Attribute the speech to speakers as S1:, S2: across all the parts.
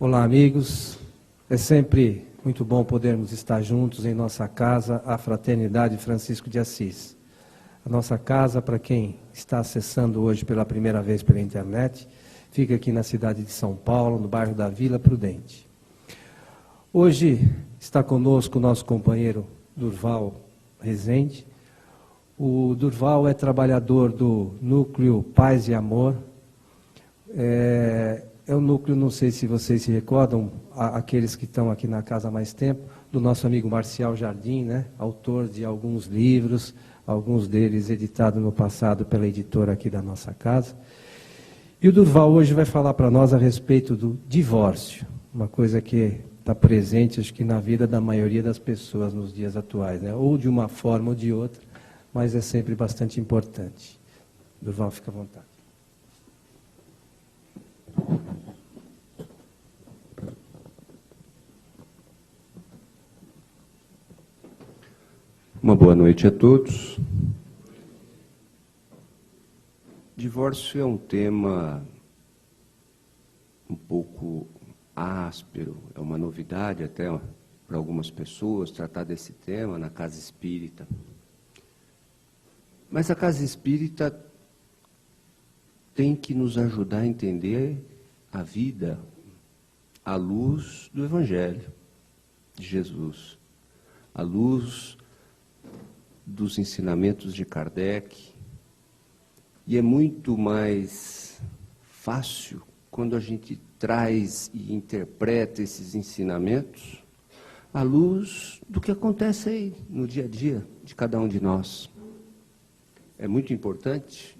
S1: Olá, amigos. É sempre muito bom podermos estar juntos em nossa casa, a Fraternidade Francisco de Assis. A nossa casa, para quem está acessando hoje pela primeira vez pela internet, fica aqui na cidade de São Paulo, no bairro da Vila Prudente. Hoje está conosco o nosso companheiro Durval Rezende. O Durval é trabalhador do Núcleo Paz e Amor. É um núcleo, não sei se vocês se recordam, aqueles que estão aqui na casa há mais tempo, do nosso amigo Marcial Jardim, né? Autor de alguns livros, alguns deles editados no passado pela editora aqui da nossa casa. E o Durval hoje vai falar para nós a respeito do divórcio, uma coisa que está presente, acho que na vida da maioria das pessoas nos dias atuais, né? Ou de uma forma ou de outra, mas é sempre bastante importante. Durval, fica à vontade.
S2: Uma boa noite a todos. Divórcio é um tema um pouco áspero, é uma novidade até para algumas pessoas tratar desse tema na casa espírita. Mas a casa espírita tem que nos ajudar a entender a vida à luz do Evangelho de Jesus, à luz dos ensinamentos de Kardec. E é muito mais fácil quando a gente traz e interpreta esses ensinamentos à luz do que acontece aí no dia a dia de cada um de nós. É muito importante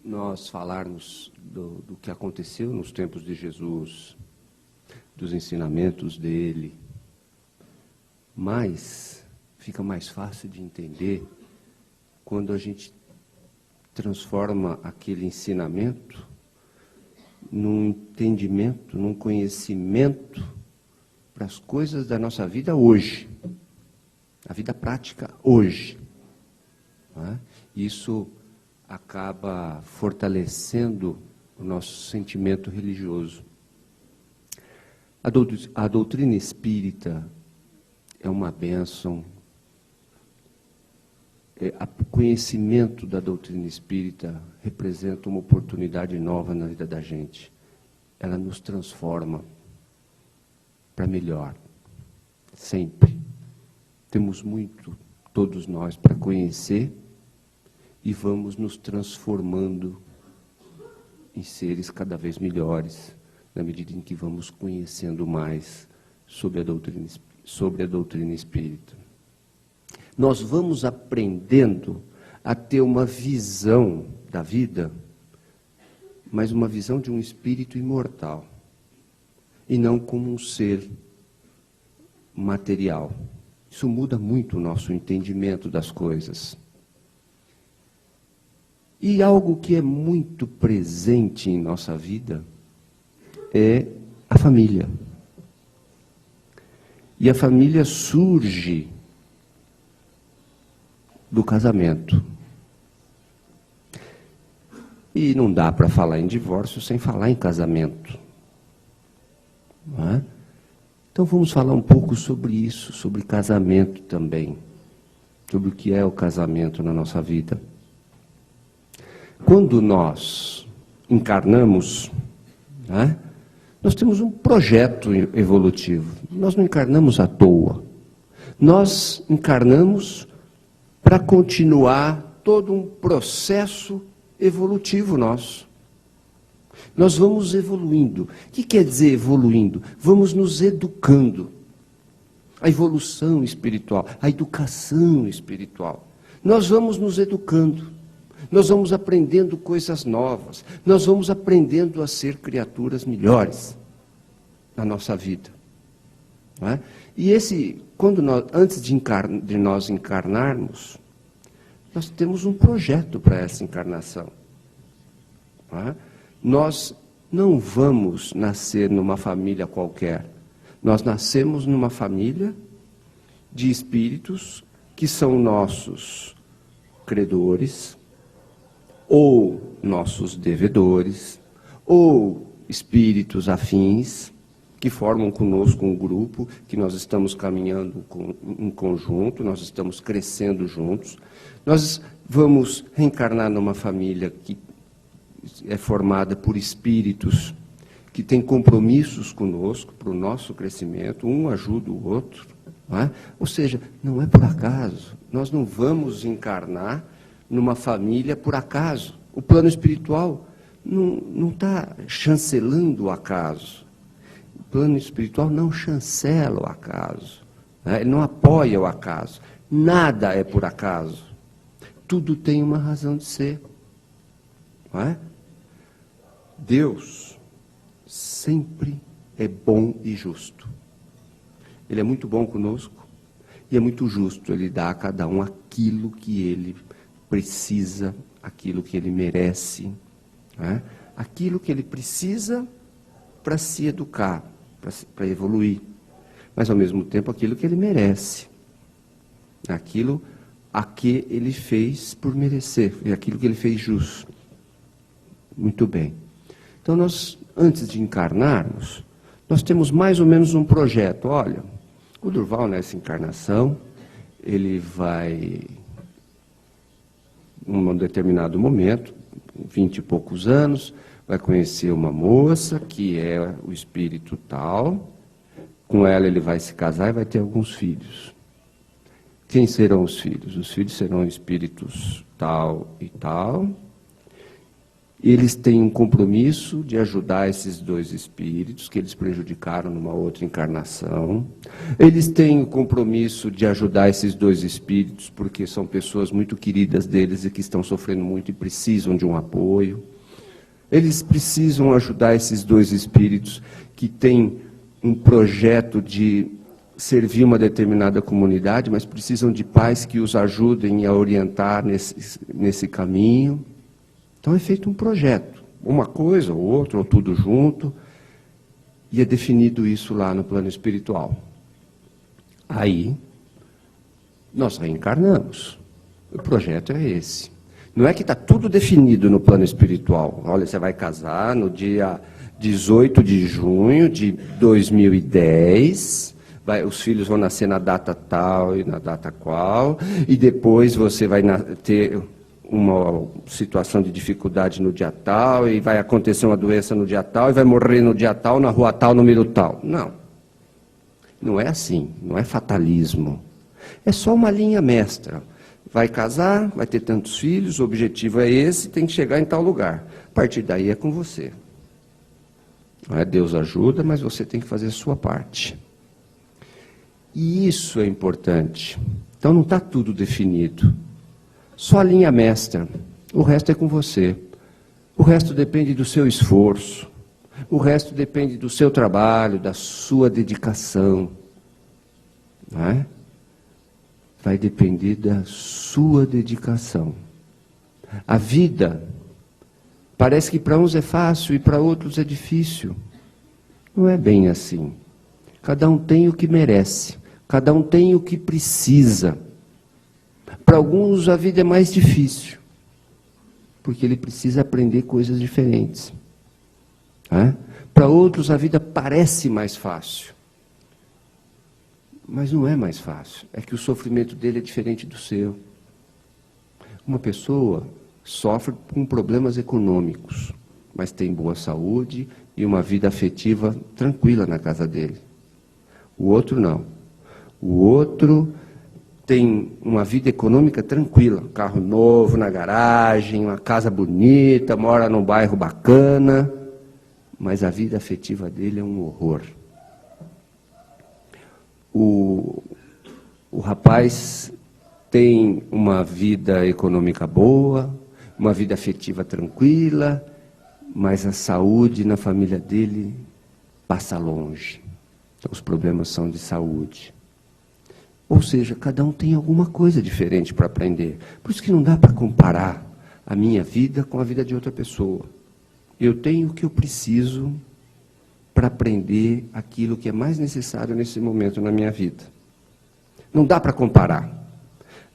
S2: nós falarmos do que aconteceu nos tempos de Jesus, dos ensinamentos dele, mas fica mais fácil de entender quando a gente transforma aquele ensinamento num entendimento, num conhecimento para as coisas da nossa vida hoje, a vida prática hoje. Não é? Isso acaba fortalecendo o nosso sentimento religioso. A doutrina espírita é uma bênção. O conhecimento da doutrina espírita representa uma oportunidade nova na vida da gente. Ela nos transforma para melhor, sempre. Temos muito, todos nós, para conhecer e vamos nos transformando em seres cada vez melhores, na medida em que vamos conhecendo mais sobre a doutrina espírita. Nós vamos aprendendo a ter uma visão da vida, mas uma visão de um espírito imortal, e não como um ser material. Isso muda muito o nosso entendimento das coisas. E algo que é muito presente em nossa vida é a família. E a família surge do casamento. E não dá para falar em divórcio sem falar em casamento. Não é? Então vamos falar um pouco sobre isso, sobre casamento também, sobre o que é o casamento na nossa vida. Quando nós encarnamos, né, nós temos um projeto evolutivo. Nós não encarnamos à toa. Nós encarnamos para continuar todo um processo evolutivo nosso. Nós vamos evoluindo. O que quer dizer evoluindo? Vamos nos educando. A evolução espiritual, a educação espiritual. Nós vamos nos educando. Nós vamos aprendendo coisas novas. Nós vamos aprendendo a ser criaturas melhores na nossa vida. Não é? E antes de nós encarnarmos, nós temos um projeto para essa encarnação. Não é? Nós não vamos nascer numa família qualquer. Nós nascemos numa família de espíritos que são nossos credores, ou nossos devedores, ou espíritos afins, que formam conosco um grupo, que nós estamos caminhando em conjunto, nós estamos crescendo juntos. Nós vamos reencarnar numa família que é formada por espíritos que têm compromissos conosco, para o nosso crescimento, um ajuda o outro. Não é? Ou seja, não é por acaso. Nós não vamos encarnar numa família por acaso. O plano espiritual não está chancelando o acaso. O plano espiritual não chancela o acaso. Né? Ele não apoia o acaso. Nada é por acaso. Tudo tem uma razão de ser. Não é? Deus sempre é bom e justo. Ele é muito bom conosco e é muito justo. Ele dá a cada um aquilo que ele precisa, aquilo que ele merece, né? Aquilo que ele precisa para se educar, para evoluir, mas ao mesmo tempo aquilo que ele merece, aquilo a que ele fez por merecer, e aquilo que ele fez justo. Muito bem. Então nós, antes de encarnarmos, nós temos mais ou menos um projeto. Olha, o Durval, nessa encarnação, ele vai, em um determinado momento, 20 e poucos anos, vai conhecer uma moça que é o espírito tal. Com ela ele vai se casar e vai ter alguns filhos. Quem serão os filhos? Os filhos serão espíritos tal e tal. Eles têm um compromisso de ajudar esses dois espíritos que eles prejudicaram numa outra encarnação. Eles têm o compromisso de ajudar esses dois espíritos porque são pessoas muito queridas deles e que estão sofrendo muito e precisam de um apoio. Eles precisam ajudar esses dois espíritos que têm um projeto de servir uma determinada comunidade, mas precisam de pais que os ajudem a orientar nesse caminho. Então é feito um projeto, uma coisa ou outra, ou tudo junto, e é definido isso lá no plano espiritual. Aí, nós reencarnamos. O projeto é esse. Não é que está tudo definido no plano espiritual. Olha, você vai casar no dia 18 de junho de 2010, os filhos vão nascer na data tal e na data qual, e depois você vai ter uma situação de dificuldade no dia tal, e vai acontecer uma doença no dia tal, e vai morrer no dia tal, na rua tal, número tal. Não. Não é assim, não é fatalismo. É só uma linha mestra. Vai casar, vai ter tantos filhos, o objetivo é esse, tem que chegar em tal lugar. A partir daí é com você. Não é? Deus ajuda, mas você tem que fazer a sua parte. E isso é importante. Então não está tudo definido. Só a linha mestra. O resto é com você. O resto depende do seu esforço. O resto depende do seu trabalho, da sua dedicação. Não é? Vai depender da sua dedicação. A vida parece que para uns é fácil e para outros é difícil. Não é bem assim. Cada um tem o que merece. Cada um tem o que precisa. Para alguns a vida é mais difícil, porque ele precisa aprender coisas diferentes. Para outros a vida parece mais fácil, mas não é mais fácil. É que o sofrimento dele é diferente do seu. Uma pessoa sofre com problemas econômicos, mas tem boa saúde e uma vida afetiva tranquila na casa dele. O outro não. O outro tem uma vida econômica tranquila, um carro novo na garagem, uma casa bonita, mora num bairro bacana, mas a vida afetiva dele é um horror. O rapaz tem uma vida econômica boa, uma vida afetiva tranquila, mas a saúde na família dele passa longe. Então, os problemas são de saúde. Ou seja, cada um tem alguma coisa diferente para aprender. Por isso que não dá para comparar a minha vida com a vida de outra pessoa. Eu tenho o que eu preciso para aprender aquilo que é mais necessário nesse momento na minha vida. Não dá para comparar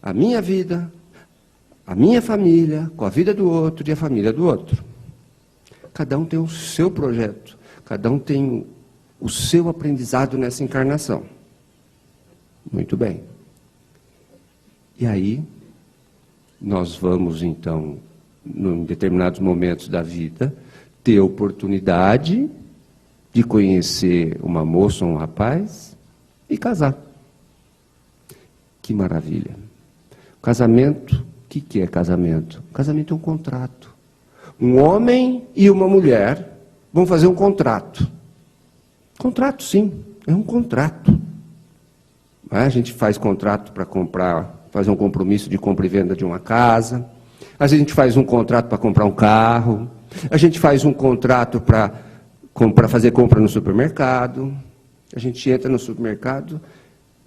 S2: a minha vida, a minha família, com a vida do outro e a família do outro. Cada um tem o seu projeto, cada um tem o seu aprendizado nessa encarnação. Muito bem. E aí, nós vamos, então, em determinados momentos da vida, ter a oportunidade de conhecer uma moça ou um rapaz e casar. Que maravilha. O casamento, o que é casamento? O casamento é um contrato. Um homem e uma mulher vão fazer um contrato. Contrato, sim, é um contrato. A gente faz contrato para comprar, fazer um compromisso de compra e venda de uma casa. A gente faz um contrato para comprar um carro. A gente faz um contrato para fazer compra no supermercado. A gente entra no supermercado,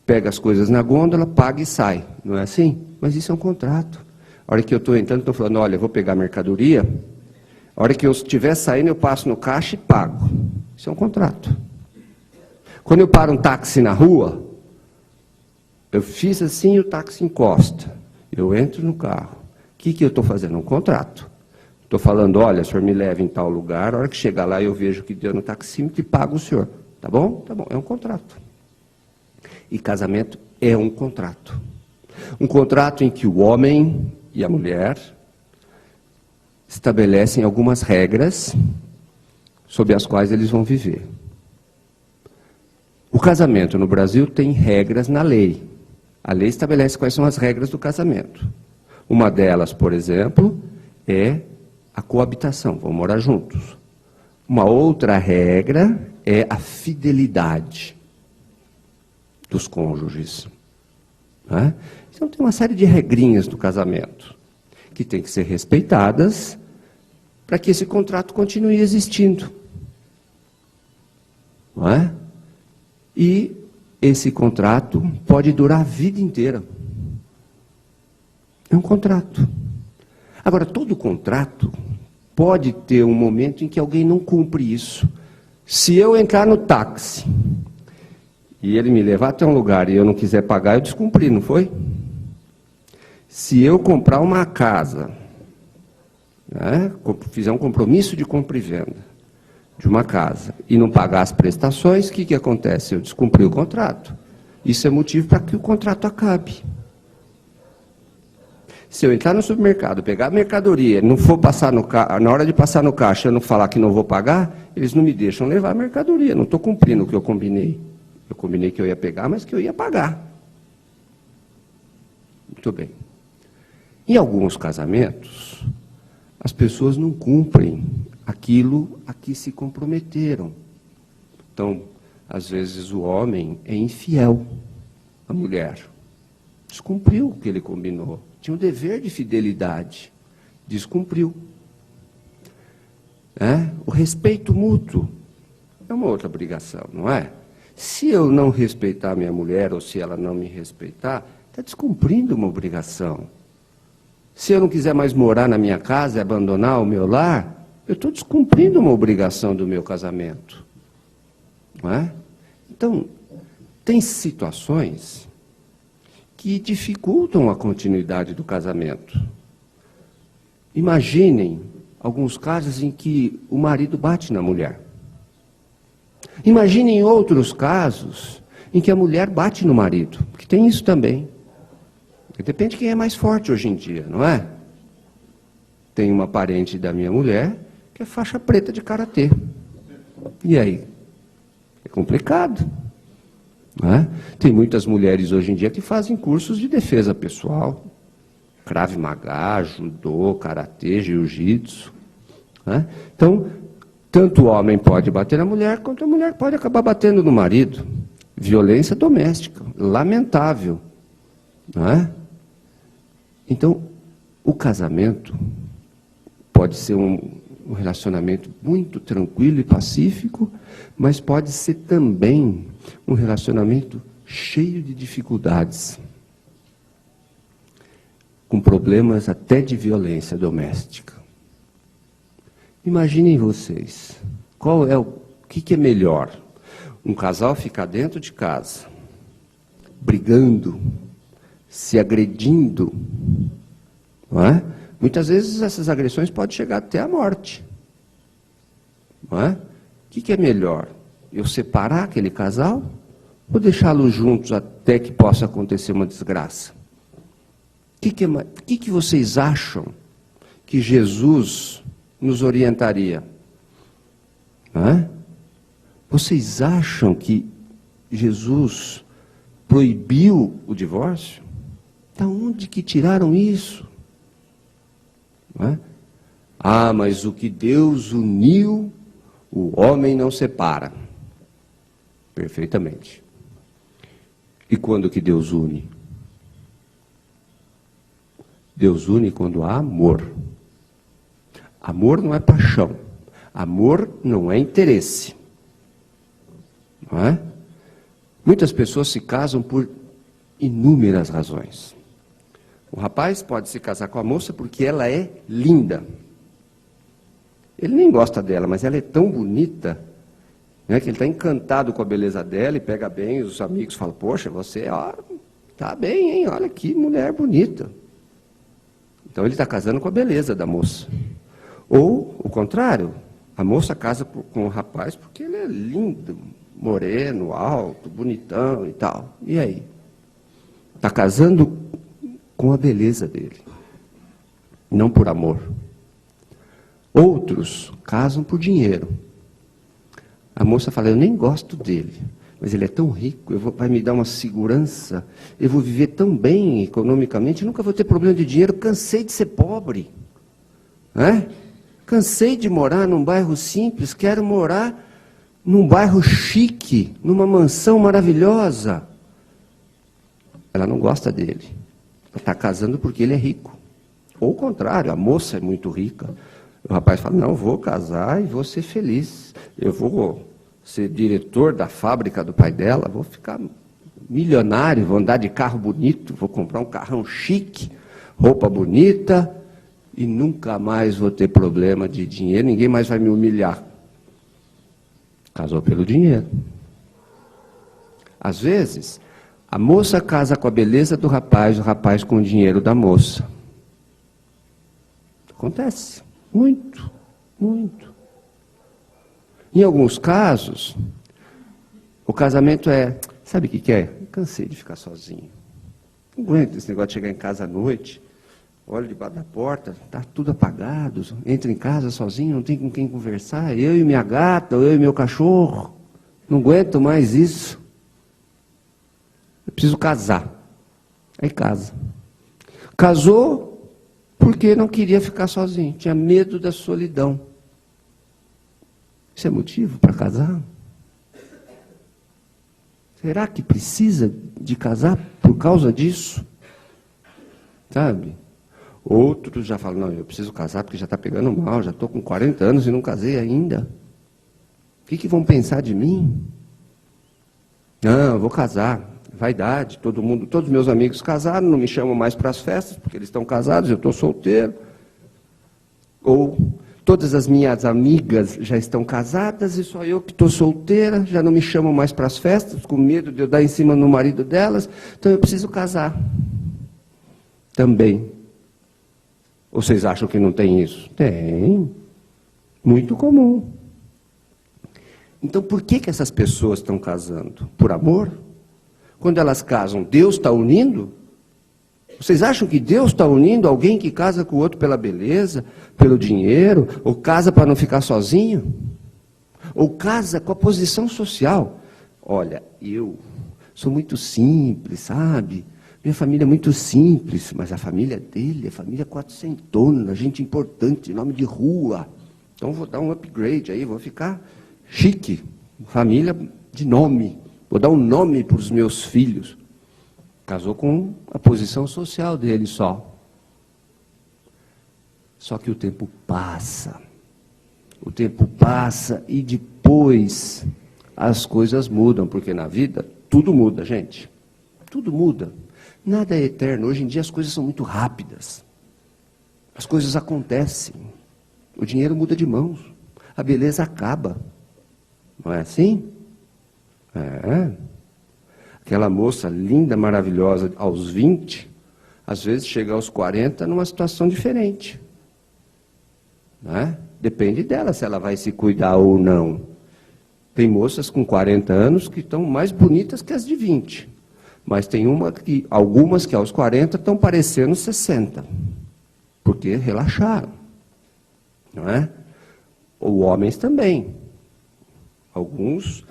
S2: pega as coisas na gôndola, paga e sai. Não é assim? Mas isso é um contrato. A hora que eu estou entrando, estou falando, olha, eu vou pegar a mercadoria. A hora que eu estiver saindo, eu passo no caixa e pago. Isso é um contrato. Quando eu paro um táxi na rua, eu fiz assim e o táxi encosta. Eu entro no carro. O que eu estou fazendo? Um contrato. Estou falando, olha, o senhor me leva em tal lugar, a hora que chegar lá eu vejo que deu no taxímetro e pago o senhor. Tá bom? Tá bom. É um contrato. E casamento é um contrato. Um contrato em que o homem e a mulher estabelecem algumas regras sob as quais eles vão viver. O casamento no Brasil tem regras na lei. A lei estabelece quais são as regras do casamento. Uma delas, por exemplo, é a coabitação, vão morar juntos. Uma outra regra é a fidelidade dos cônjuges. Né? Então tem uma série de regrinhas do casamento que tem que ser respeitadas para que esse contrato continue existindo. Não é? E esse contrato pode durar a vida inteira. É um contrato. Agora, todo contrato pode ter um momento em que alguém não cumpre isso. Se eu entrar no táxi e ele me levar até um lugar e eu não quiser pagar, eu descumpri, não foi? Se eu comprar uma casa, né, fizer um compromisso de compra e venda de uma casa e não pagar as prestações, o que acontece? Eu descumpri o contrato. Isso é motivo para que o contrato acabe. Se eu entrar no supermercado, pegar a mercadoria, não for passar na hora de passar no caixa, eu não falar que não vou pagar, eles não me deixam levar a mercadoria. Não estou cumprindo o que eu combinei. Eu combinei que eu ia pegar, mas que eu ia pagar. Muito bem. Em alguns casamentos, as pessoas não cumprem aquilo a que se comprometeram. Então, às vezes o homem é infiel à mulher. Descumpriu o que ele combinou. Tinha um dever de fidelidade. Descumpriu. O respeito mútuo é uma outra obrigação, não é? Se eu não respeitar minha mulher, ou se ela não me respeitar, está descumprindo uma obrigação. Se eu não quiser mais morar na minha casa e abandonar o meu lar, eu estou descumprindo uma obrigação do meu casamento. Não é? Então, tem situações que dificultam a continuidade do casamento. Imaginem alguns casos em que o marido bate na mulher. Imaginem outros casos em que a mulher bate no marido, porque tem isso também. Depende de quem é mais forte hoje em dia, não é? Tem uma parente da minha mulher que é faixa preta de karatê. E aí? É complicado. Não é? Tem muitas mulheres hoje em dia que fazem cursos de defesa pessoal. Krav Maga, judô, karatê, jiu-jitsu. Né? Então, tanto o homem pode bater na mulher, quanto a mulher pode acabar batendo no marido. Violência doméstica, lamentável. Não é? Então, o casamento pode ser um relacionamento muito tranquilo e pacífico, mas pode ser também um relacionamento cheio de dificuldades, com problemas até de violência doméstica. Imaginem vocês, o que é melhor? Um casal ficar dentro de casa, brigando, se agredindo, não é? Muitas vezes essas agressões podem chegar até a morte. Não é? O que é melhor? eu separar aquele casal ou deixá-los juntos até que possa acontecer uma desgraça? O que vocês acham que Jesus nos orientaria? Vocês acham que Jesus proibiu o divórcio? Da onde que tiraram isso? Mas o que Deus uniu, o homem não separa. Perfeitamente. E quando que Deus une? Deus une quando há amor. Amor não é paixão. Amor não é interesse. Não é? Muitas pessoas se casam por inúmeras razões. O rapaz pode se casar com a moça porque ela é linda. Ele nem gosta dela, mas ela é tão bonita, né, que ele está encantado com a beleza dela e pega bem. Os amigos falam, poxa, você está bem, hein? Olha que mulher bonita. Então ele está casando com a beleza da moça. Ou o contrário, a moça casa com o rapaz porque ele é lindo, moreno, alto, bonitão e tal. E aí? Está casando com a beleza dele, não por amor. Outros casam por dinheiro. A moça fala, eu nem gosto dele, mas ele é tão rico, vai me dar uma segurança, eu vou viver tão bem economicamente, nunca vou ter problema de dinheiro, cansei de ser pobre. Cansei de morar num bairro simples, quero morar num bairro chique, numa mansão maravilhosa. Ela não gosta dele. Ela está casando porque ele é rico. Ou o contrário, a moça é muito rica. O rapaz fala, não, vou casar e vou ser feliz. Eu vou ser diretor da fábrica do pai dela, vou ficar milionário, vou andar de carro bonito, vou comprar um carrão chique, roupa bonita, e nunca mais vou ter problema de dinheiro, ninguém mais vai me humilhar. Casou pelo dinheiro. Às vezes, a moça casa com a beleza do rapaz, o rapaz com o dinheiro da moça. Acontece. Muito, muito. Em alguns casos, o casamento sabe o que é? Cansei de ficar sozinho. Não aguento esse negócio de chegar em casa à noite, olho debaixo da porta, está tudo apagado, entro em casa sozinho, não tem com quem conversar, eu e minha gata, eu e meu cachorro, não aguento mais isso. Eu preciso casar. Aí casa. Casou porque não queria ficar sozinho, tinha medo da solidão. Isso é motivo para casar? Será que precisa de casar por causa disso? Sabe? Outros já falam, não, eu preciso casar porque já está pegando mal, já estou com 40 anos e não casei ainda. O que vão pensar de mim? Não, eu vou casar. Vaidade, todos meus amigos casaram, não me chamam mais para as festas, porque eles estão casados, eu estou solteiro. Ou todas as minhas amigas já estão casadas e só eu que estou solteira, já não me chamam mais para as festas, com medo de eu dar em cima no marido delas, então eu preciso casar. Também. Ou vocês acham que não tem isso? Tem. Muito comum. Então por que essas pessoas estão casando? Por amor? Quando elas casam, Deus está unindo? Vocês acham que Deus está unindo alguém que casa com o outro pela beleza, pelo dinheiro, ou casa para não ficar sozinho? Ou casa com a posição social? Olha, eu sou muito simples, sabe? Minha família é muito simples, mas a família dele é família quatrocentona, gente importante, nome de rua. Então vou dar um upgrade aí, vou ficar chique, família de nome. Vou dar um nome para os meus filhos. Casou com a posição social dele só. Só que o tempo passa. O tempo passa e depois as coisas mudam, porque na vida tudo muda, gente. Tudo muda. Nada é eterno. Hoje em dia as coisas são muito rápidas. As coisas acontecem. O dinheiro muda de mãos. A beleza acaba. Não é assim? Aquela moça linda, maravilhosa, aos 20, às vezes chega aos 40 numa situação diferente. Não é? Depende dela se ela vai se cuidar ou não. Tem moças com 40 anos que estão mais bonitas que as de 20. Mas tem algumas que aos 40 estão parecendo 60. Porque relaxaram. Não é? Os homens também. Alguns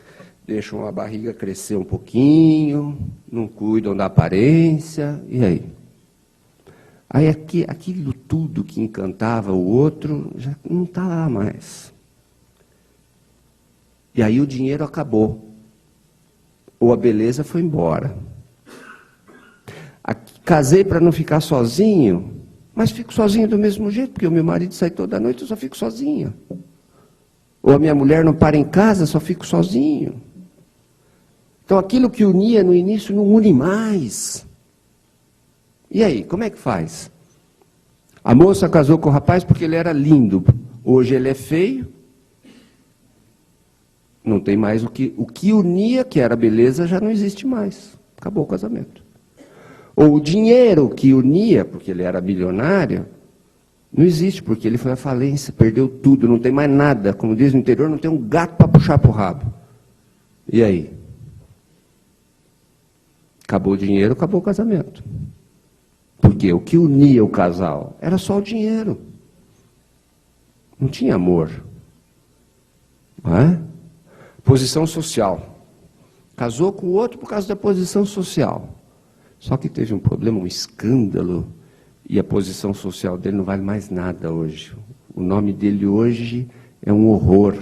S2: deixam a barriga crescer um pouquinho, não cuidam da aparência, e aí? Aí aquilo tudo que encantava o outro já não está lá mais. E aí o dinheiro acabou. Ou a beleza foi embora. Casei para não ficar sozinho, mas fico sozinho do mesmo jeito, porque o meu marido sai toda noite, eu só fico sozinho. Ou a minha mulher não para em casa, só fico sozinho. Então aquilo que unia no início não une mais. E aí, como é que faz? A moça casou com o rapaz porque ele era lindo. Hoje ele é feio. Não tem mais o que unia, que era beleza, já não existe mais. Acabou o casamento. Ou o dinheiro que unia, porque ele era bilionário, não existe, porque ele foi à falência, perdeu tudo, não tem mais nada. Como diz no interior, não tem um gato para puxar para o rabo. E aí? Acabou o dinheiro, acabou o casamento. Porque o que unia o casal era só o dinheiro. Não tinha amor. Não é? Posição social. Casou com o outro por causa da posição social. Só que teve um problema, um escândalo, e a posição social dele não vale mais nada hoje. O nome dele hoje é um horror.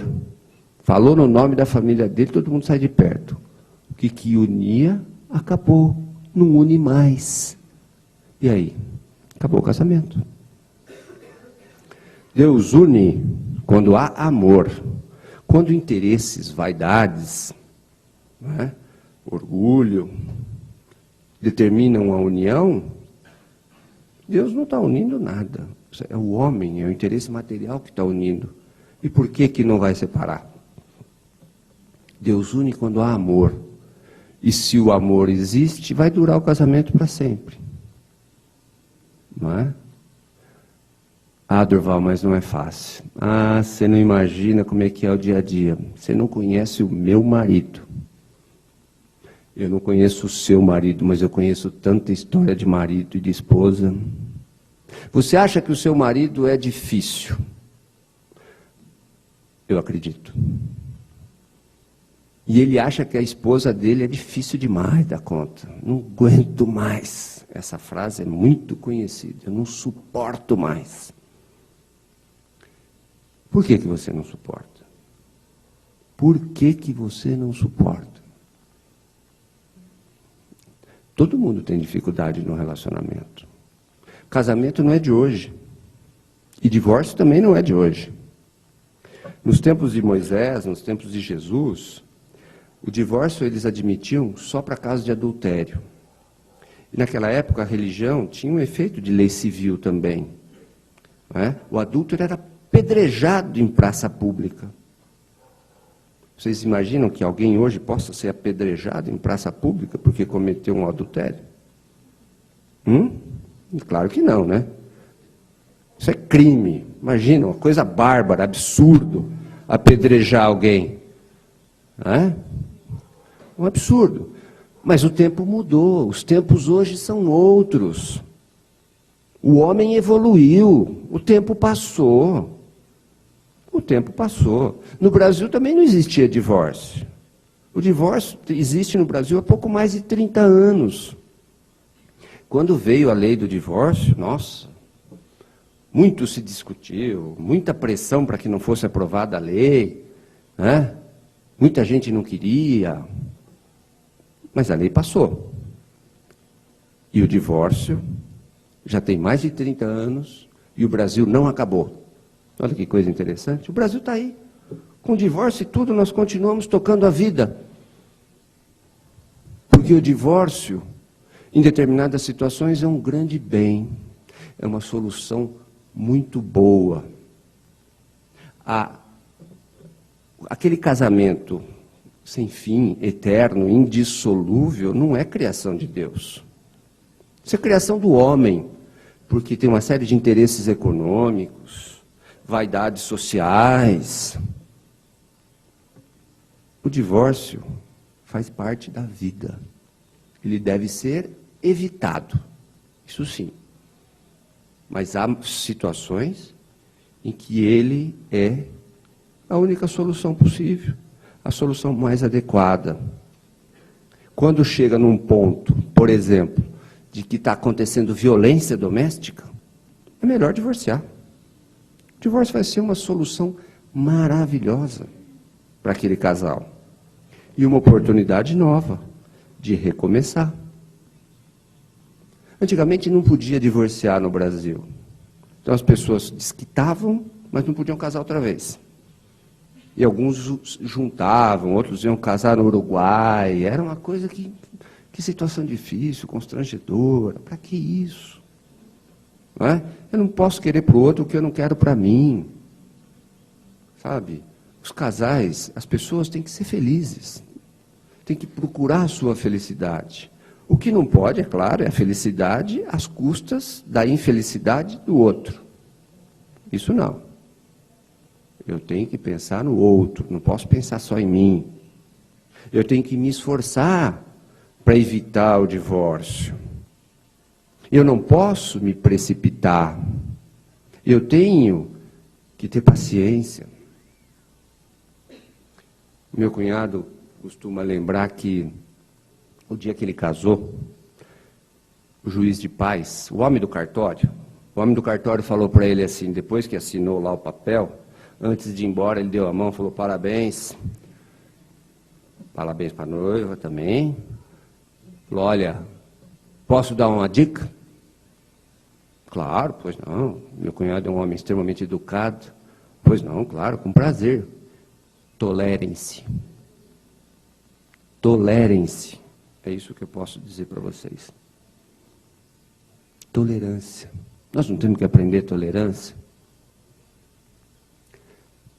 S2: Falou no nome da família dele, todo mundo sai de perto. O que unia, acabou. Não une mais. E aí? Acabou o casamento. Deus une quando há amor. Quando interesses, vaidades, não é? Orgulho, determinam a união, Deus não está unindo nada. É o homem, é o interesse material que está unindo. E por que não vai separar? Deus une quando há amor. E se o amor existe, vai durar o casamento para sempre. Não é? Ah, Durval, mas não é fácil. Ah, você não imagina como é que é o dia a dia. Você não conhece o meu marido. Eu não conheço o seu marido, mas eu conheço tanta história de marido e de esposa. Você acha que o seu marido é difícil? Eu acredito. E ele acha que a esposa dele é difícil demais da conta. Não aguento mais. Essa frase é muito conhecida. Eu não suporto mais. Por que você não suporta? Por que você não suporta? Todo mundo tem dificuldade no relacionamento. Casamento não é de hoje. E divórcio também não é de hoje. Nos tempos de Moisés, nos tempos de Jesus, o divórcio eles admitiam só para caso de adultério. E naquela época a religião tinha um efeito de lei civil também. Não é? O adúltero era apedrejado em praça pública. Vocês imaginam que alguém hoje possa ser apedrejado em praça pública porque cometeu um adultério? Claro que não, né? Isso é crime. Imagina, uma coisa bárbara, absurdo, apedrejar alguém. Não é? Um absurdo. Mas o tempo mudou, os tempos hoje são outros. O homem evoluiu, o tempo passou. O tempo passou. No Brasil também não existia divórcio. O divórcio existe no Brasil há pouco mais de 30 anos. Quando veio a lei do divórcio, nossa, muito se discutiu, muita pressão para que não fosse aprovada a lei, né? Muita gente não queria, mas a lei passou. E o divórcio já tem mais de 30 anos e o Brasil não acabou. Olha que coisa interessante. O Brasil está aí. Com o divórcio e tudo, nós continuamos tocando a vida. Porque o divórcio, em determinadas situações, é um grande bem. É uma solução muito boa. Aquele casamento sem fim, eterno, indissolúvel, não é criação de Deus. Isso é criação do homem. Porque tem uma série de interesses econômicos, vaidades sociais. O divórcio faz parte da vida. Ele deve ser evitado. Isso sim. Mas há situações em que ele é a única solução possível, a solução mais adequada. Quando chega num ponto, por exemplo, de que está acontecendo violência doméstica, é melhor divorciar. O divórcio vai ser uma solução maravilhosa para aquele casal. E uma oportunidade nova de recomeçar. Antigamente não podia divorciar no Brasil. Então as pessoas desquitavam, mas não podiam casar outra vez. E alguns juntavam, outros iam casar no Uruguai. Era uma coisa que situação difícil, constrangedora. Para que isso? Não é? Eu não posso querer para o outro o que eu não quero para mim. Sabe? Os casais, as pessoas têm que ser felizes. Têm que procurar a sua felicidade. O que não pode, é claro, é a felicidade às custas da infelicidade do outro. Isso não. Eu tenho que pensar no outro, não posso pensar só em mim. Eu tenho que me esforçar para evitar o divórcio. Eu não posso me precipitar. Eu tenho que ter paciência. Meu cunhado costuma lembrar que o dia que ele casou, o juiz de paz, o homem do cartório falou para ele assim, depois que assinou lá o papel, antes de ir embora, ele deu a mão, falou parabéns para a noiva também. Falou, olha, posso dar uma dica? Claro, pois não. Meu cunhado é um homem extremamente educado. Pois não, claro, com prazer. Tolerem-se. Tolerem-se. É isso que eu posso dizer para vocês. Tolerância. Nós não temos que aprender tolerância?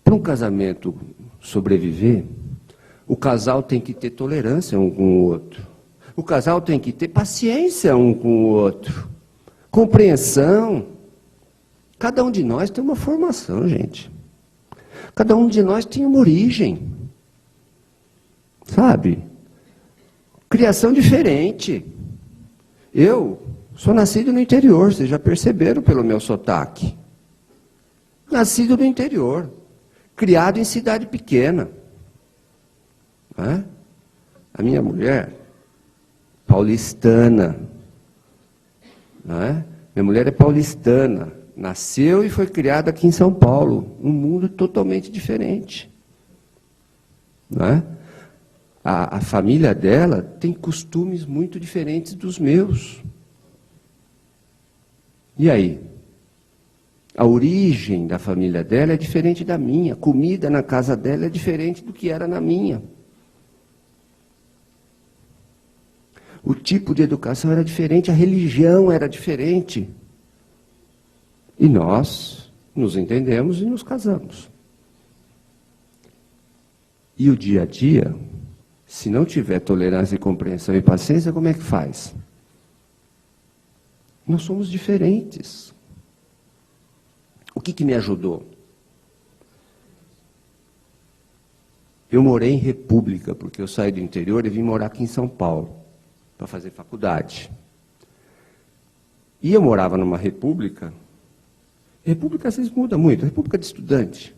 S2: Para um casamento sobreviver, o casal tem que ter tolerância um com o outro. O casal tem que ter paciência um com o outro. Compreensão. Cada um de nós tem uma formação, gente. Cada um de nós tem uma origem. Sabe? Criação diferente. Eu sou nascido no interior, vocês já perceberam pelo meu sotaque. Nascido no interior. Criado em cidade pequena. Não é? A minha mulher, paulistana. Não é? Minha mulher é paulistana. Nasceu e foi criada aqui em São Paulo. Um mundo totalmente diferente. Não é? A família dela tem costumes muito diferentes dos meus. E aí? A origem da família dela é diferente da minha. A comida na casa dela é diferente do que era na minha. O tipo de educação era diferente, a religião era diferente. E nós nos entendemos e nos casamos. E o dia a dia, se não tiver tolerância, compreensão e paciência, como é que faz? Nós somos diferentes. O que me ajudou? Eu morei em república, porque eu saí do interior e vim morar aqui em São Paulo, para fazer faculdade. E eu morava numa república às vezes muda muito, república de estudante.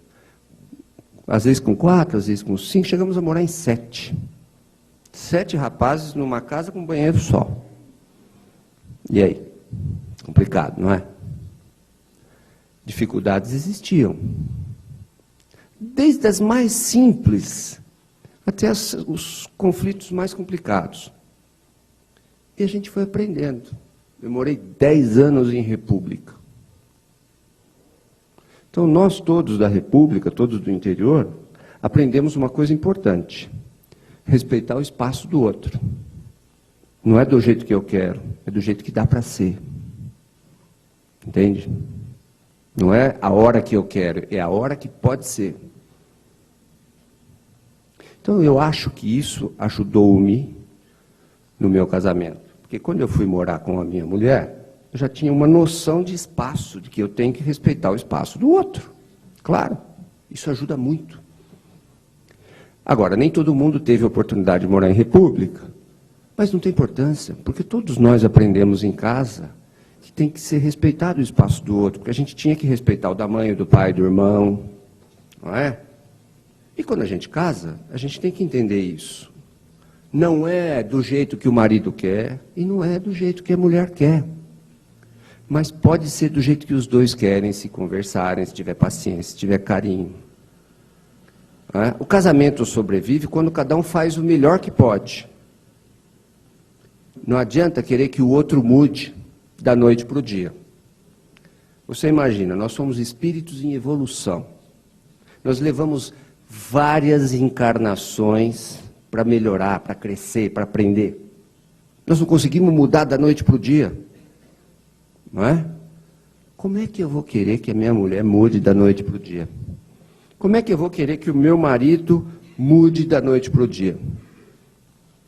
S2: Às vezes com 4, às vezes com 5, chegamos a morar em 7. 7 rapazes numa casa com um banheiro só. E aí? Complicado, não é? Dificuldades existiam. Desde as mais simples até os conflitos mais complicados. E a gente foi aprendendo. Eu morei 10 anos em república. Então, nós todos da república, todos do interior, aprendemos uma coisa importante. Respeitar o espaço do outro. Não é do jeito que eu quero, é do jeito que dá para ser. Entende? Não é a hora que eu quero, é a hora que pode ser. Então, eu acho que isso ajudou-me no meu casamento. Porque quando eu fui morar com a minha mulher, eu já tinha uma noção de espaço, de que eu tenho que respeitar o espaço do outro. Claro, isso ajuda muito. Agora, nem todo mundo teve a oportunidade de morar em república, mas não tem importância, porque todos nós aprendemos em casa que tem que ser respeitado o espaço do outro, porque a gente tinha que respeitar o da mãe, do pai, do irmão, não é? E quando a gente casa, a gente tem que entender isso. Não é do jeito que o marido quer e não é do jeito que a mulher quer. Mas pode ser do jeito que os dois querem, se conversarem, se tiver paciência, se tiver carinho. O casamento sobrevive quando cada um faz o melhor que pode. Não adianta querer que o outro mude da noite para o dia. Você imagina, nós somos espíritos em evolução. Nós levamos várias encarnações para melhorar, para crescer, para aprender. Nós não conseguimos mudar da noite para o dia. Não é? Como é que eu vou querer que a minha mulher mude da noite para o dia? Como é que eu vou querer que o meu marido mude da noite para o dia?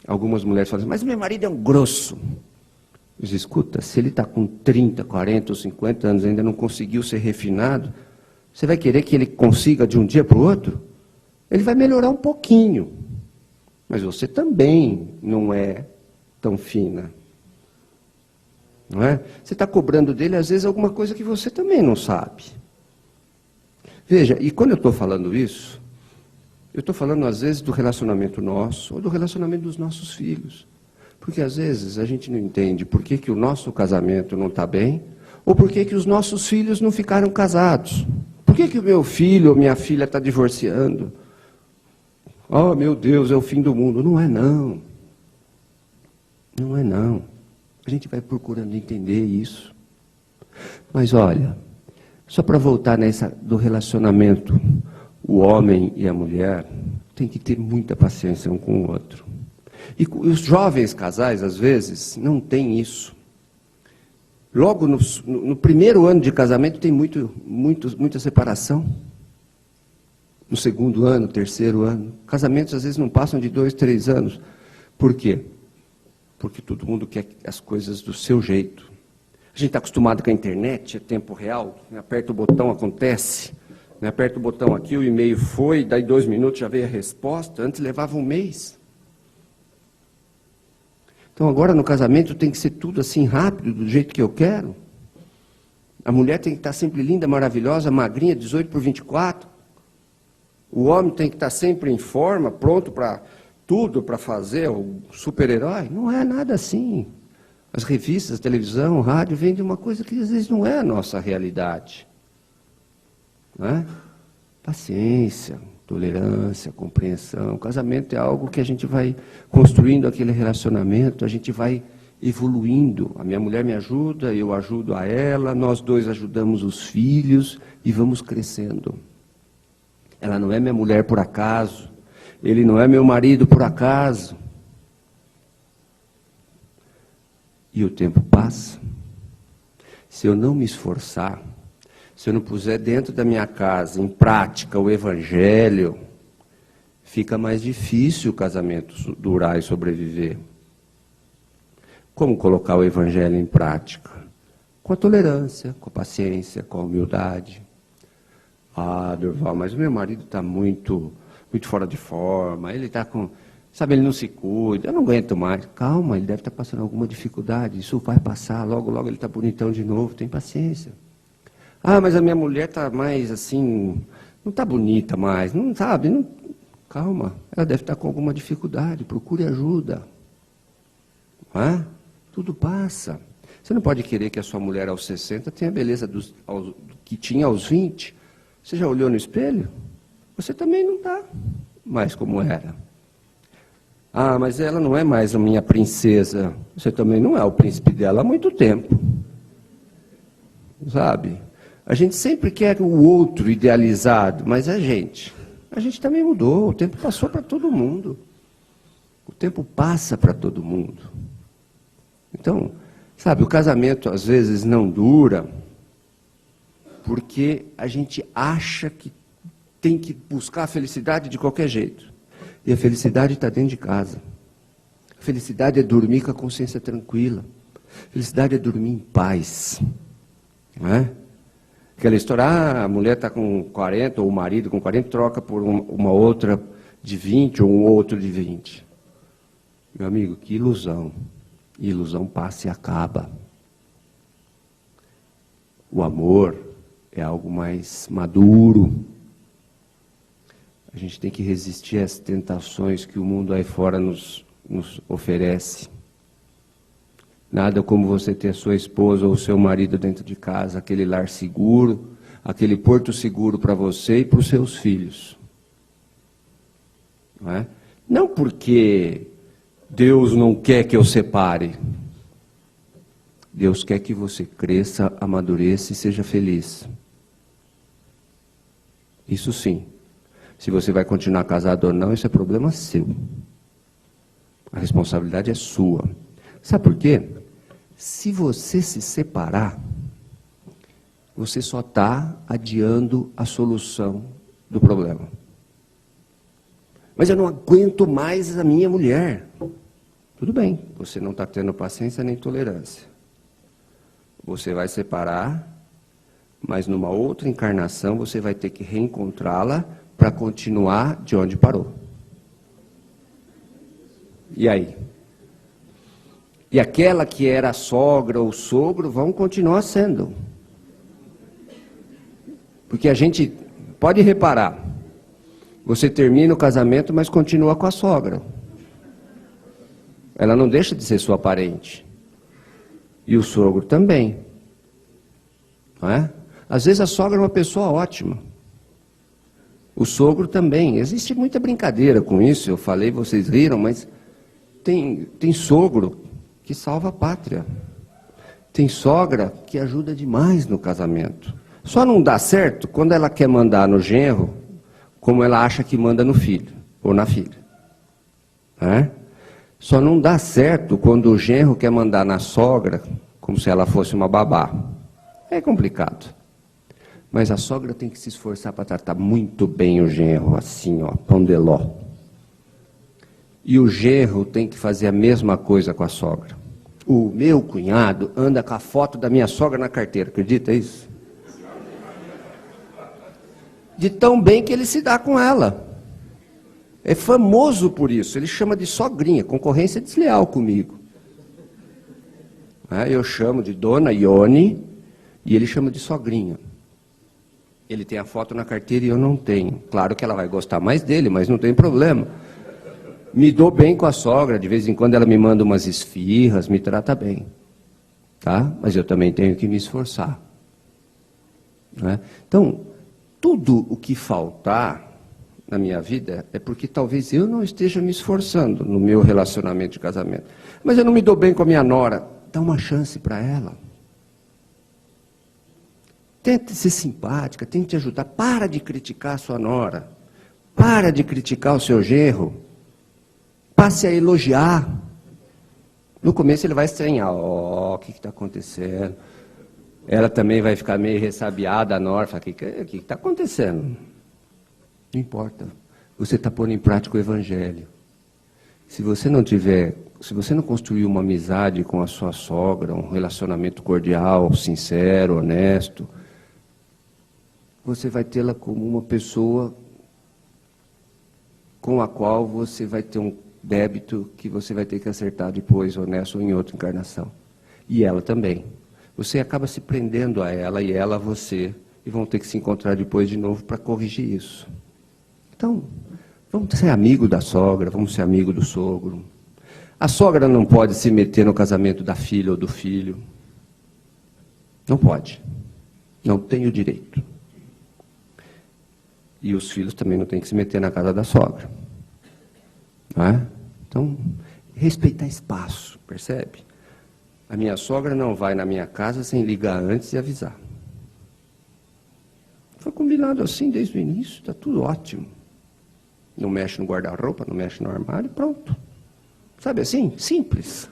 S2: Algumas mulheres falam assim, mas meu marido é um grosso. Mas escuta, se ele está com 30, 40 ou 50 anos e ainda não conseguiu ser refinado, você vai querer que ele consiga de um dia para o outro? Ele vai melhorar um pouquinho. Mas você também não é tão fina. Não é? Você está cobrando dele, às vezes, alguma coisa que você também não sabe. Veja, e quando eu estou falando isso, eu estou falando, às vezes, do relacionamento nosso ou do relacionamento dos nossos filhos. Porque, às vezes, a gente não entende por que o nosso casamento não está bem ou por que os nossos filhos não ficaram casados. Por que o meu filho ou minha filha está divorciando? Oh, meu Deus, é o fim do mundo. Não é, não. Não é, não. A gente vai procurando entender isso. Mas, olha, só para voltar nessa do relacionamento, o homem e a mulher tem que ter muita paciência um com o outro. E os jovens casais, às vezes, não têm isso. Logo no primeiro ano de casamento tem muita separação. No segundo ano, terceiro ano. Casamentos, às vezes, não passam de 2, 3 anos. Por quê? Porque todo mundo quer as coisas do seu jeito. A gente está acostumado com a internet, é tempo real, aperta o botão, acontece. Aperta o botão aqui, o e-mail foi, daí 2 minutos já veio a resposta. Antes levava 1 mês. Então agora no casamento tem que ser tudo assim rápido, do jeito que eu quero. A mulher tem que estar sempre linda, maravilhosa, magrinha, 18/24. O homem tem que estar sempre em forma, pronto para tudo, para fazer o super-herói. Não é nada assim. As revistas, a televisão, o rádio vendem uma coisa que às vezes não é a nossa realidade. Não é? Paciência, tolerância, compreensão. O casamento é algo que a gente vai construindo aquele relacionamento, a gente vai evoluindo. A minha mulher me ajuda, eu ajudo a ela, nós dois ajudamos os filhos e vamos crescendo. Ela não é minha mulher por acaso, ele não é meu marido por acaso. E o tempo passa. Se eu não me esforçar, se eu não puser dentro da minha casa, em prática, o Evangelho, fica mais difícil o casamento durar e sobreviver. Como colocar o Evangelho em prática? Com a tolerância, com a paciência, com a humildade. Ah, Durval, mas o meu marido está muito fora de forma, ele está com... Sabe, ele não se cuida, eu não aguento mais. Calma, ele deve estar passando alguma dificuldade, isso vai passar, logo, logo ele está bonitão de novo, tem paciência. Ah, mas a minha mulher está mais assim, não está bonita mais, não sabe, não... Calma, ela deve estar com alguma dificuldade, procure ajuda. Não é? Tudo passa. Você não pode querer que a sua mulher aos 60 tenha a beleza que tinha aos 20. Você já olhou no espelho? Você também não está mais como era. Ah, mas ela não é mais a minha princesa. Você também não é o príncipe dela há muito tempo. Sabe? A gente sempre quer o outro idealizado, mas a gente também mudou. O tempo passou para todo mundo. O tempo passa para todo mundo. Então, sabe, o casamento às vezes não dura porque a gente acha que tem que buscar a felicidade de qualquer jeito. E a felicidade está dentro de casa. A felicidade é dormir com a consciência tranquila. A felicidade é dormir em paz. Não é? Aquela história, a mulher está com 40, ou o marido com 40, troca por uma outra de 20 ou um outro de 20. Meu amigo, que ilusão. Ilusão passa e acaba. O amor é algo mais maduro. A gente tem que resistir às tentações que o mundo aí fora nos oferece. Nada como você ter a sua esposa ou o seu marido dentro de casa, aquele lar seguro, aquele porto seguro para você e para os seus filhos. Não é? Não porque Deus não quer que eu separe. Deus quer que você cresça, amadureça e seja feliz. Isso sim. Se você vai continuar casado ou não, isso é problema seu. A responsabilidade é sua. Sabe por quê? Se você se separar, você só está adiando a solução do problema. Mas eu não aguento mais a minha mulher. Tudo bem, você não está tendo paciência nem tolerância. Você vai separar, mas numa outra encarnação você vai ter que reencontrá-la para continuar de onde parou. E aí? E aquela que era a sogra ou sogro vão continuar sendo. Porque a gente pode reparar, você termina o casamento, mas continua com a sogra. Ela não deixa de ser sua parente. E o sogro também. Não é? Às vezes a sogra é uma pessoa ótima. O sogro também. Existe muita brincadeira com isso, eu falei, vocês riram, mas tem sogro que salva a pátria. Tem sogra que ajuda demais no casamento. Só não dá certo quando ela quer mandar no genro, como ela acha que manda no filho, ou na filha. É? Só não dá certo quando o genro quer mandar na sogra, como se ela fosse uma babá. É complicado. Mas a sogra tem que se esforçar para tratar muito bem o genro, assim, ó, pão de ló. E o genro tem que fazer a mesma coisa com a sogra. O meu cunhado anda com a foto da minha sogra na carteira, acredita isso? De tão bem que ele se dá com ela. É famoso por isso, ele chama de sogrinha, concorrência desleal comigo. Eu chamo de Dona Ione e ele chama de sogrinha. Ele tem a foto na carteira e eu não tenho. Claro que ela vai gostar mais dele, mas não tem problema. Me dou bem com a sogra, de vez em quando ela me manda umas esfirras, me trata bem. Tá? Mas eu também tenho que me esforçar. Né? Então, tudo o que faltar na minha vida é porque talvez eu não esteja me esforçando no meu relacionamento de casamento. Mas eu não me dou bem com a minha nora. Dá uma chance para ela. Tente ser simpática, tente ajudar. Para de criticar a sua nora. Para de criticar o seu genro. Passe a elogiar. No começo ele vai estranhar. O que está acontecendo? Ela também vai ficar meio ressabiada, a nora. Fala, o que está acontecendo? Não importa. Você está pondo em prática o evangelho. Se você não construir uma amizade com a sua sogra, um relacionamento cordial, sincero, honesto, você vai tê-la como uma pessoa com a qual você vai ter um débito que você vai ter que acertar depois, honesto ou em outra encarnação. E ela também. Você acaba se prendendo a ela e ela a você, e vão ter que se encontrar depois de novo para corrigir isso. Então, vamos ser amigo da sogra, vamos ser amigo do sogro. A sogra não pode se meter no casamento da filha ou do filho. Não pode. Não tem o direito. E os filhos também não têm que se meter na casa da sogra. Não é? Então, respeitar espaço, percebe? A minha sogra não vai na minha casa sem ligar antes e avisar. Foi combinado assim desde o início, está tudo ótimo. Não mexe no guarda-roupa, não mexe no armário, pronto. Sabe assim? Simples.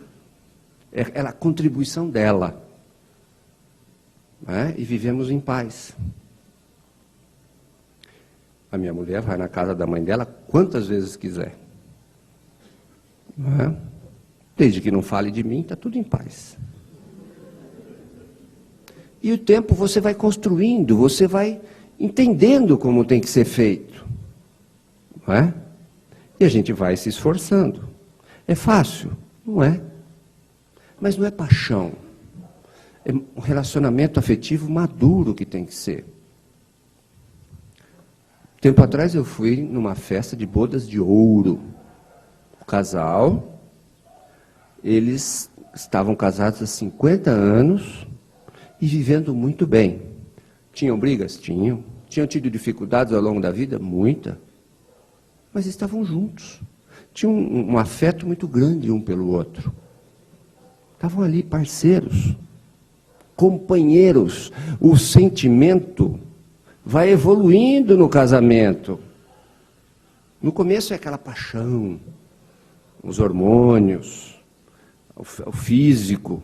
S2: É a contribuição dela. E vivemos em paz. A minha mulher vai na casa da mãe dela quantas vezes quiser. Desde que não fale de mim, está tudo em paz. E o tempo você vai construindo, você vai entendendo como tem que ser feito. Não é? E a gente vai se esforçando. É fácil? Não é. Mas não é paixão. É um relacionamento afetivo maduro que tem que ser. Tempo atrás eu fui numa festa de bodas de ouro. O casal, eles estavam casados há 50 anos e vivendo muito bem. Tinham brigas? Tinham. Tinham tido dificuldades ao longo da vida? Muita. Mas estavam juntos. Tinham um afeto muito grande um pelo outro. Estavam ali parceiros, companheiros. O sentimento vai evoluindo no casamento. No começo é aquela paixão, os hormônios, o físico.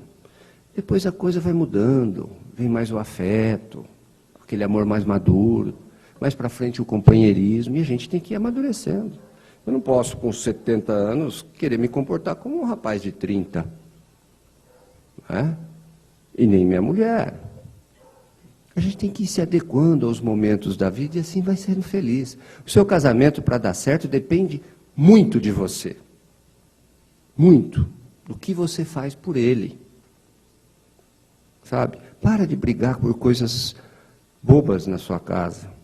S2: Depois a coisa vai mudando, vem mais o afeto, aquele amor mais maduro. Mais para frente o companheirismo, e a gente tem que ir amadurecendo. Eu não posso, com 70 anos, querer me comportar como um rapaz de 30. Né? E nem minha mulher. A gente tem que ir se adequando aos momentos da vida e assim vai sendo feliz. O seu casamento, para dar certo, depende muito de você. Muito. Do que você faz por ele. Sabe? Para de brigar por coisas bobas na sua casa.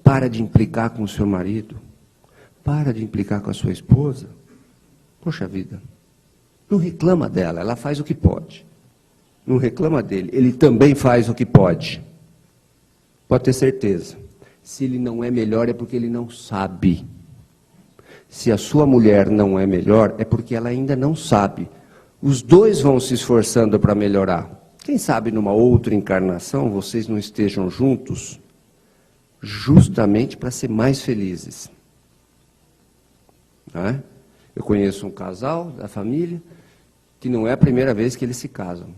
S2: Para de implicar com o seu marido. Para de implicar com a sua esposa. Poxa vida. Não reclama dela, ela faz o que pode. Não reclama dele, ele também faz o que pode. Pode ter certeza. Se ele não é melhor, é porque ele não sabe. Se a sua mulher não é melhor, é porque ela ainda não sabe. Os dois vão se esforçando para melhorar. Quem sabe numa outra encarnação vocês não estejam juntos, justamente para ser mais felizes. Não é? Eu conheço um casal da família que não é a primeira vez que eles se casam.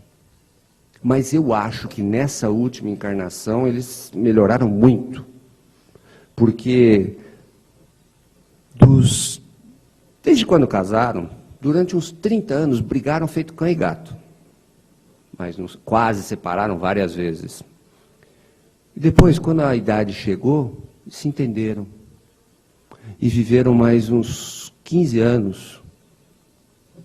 S2: Mas eu acho que nessa última encarnação eles melhoraram muito. Porque desde quando casaram, durante uns 30 anos brigaram feito cão e gato. Mas quase separaram várias vezes. E depois, quando a idade chegou, se entenderam. E viveram mais uns 15 anos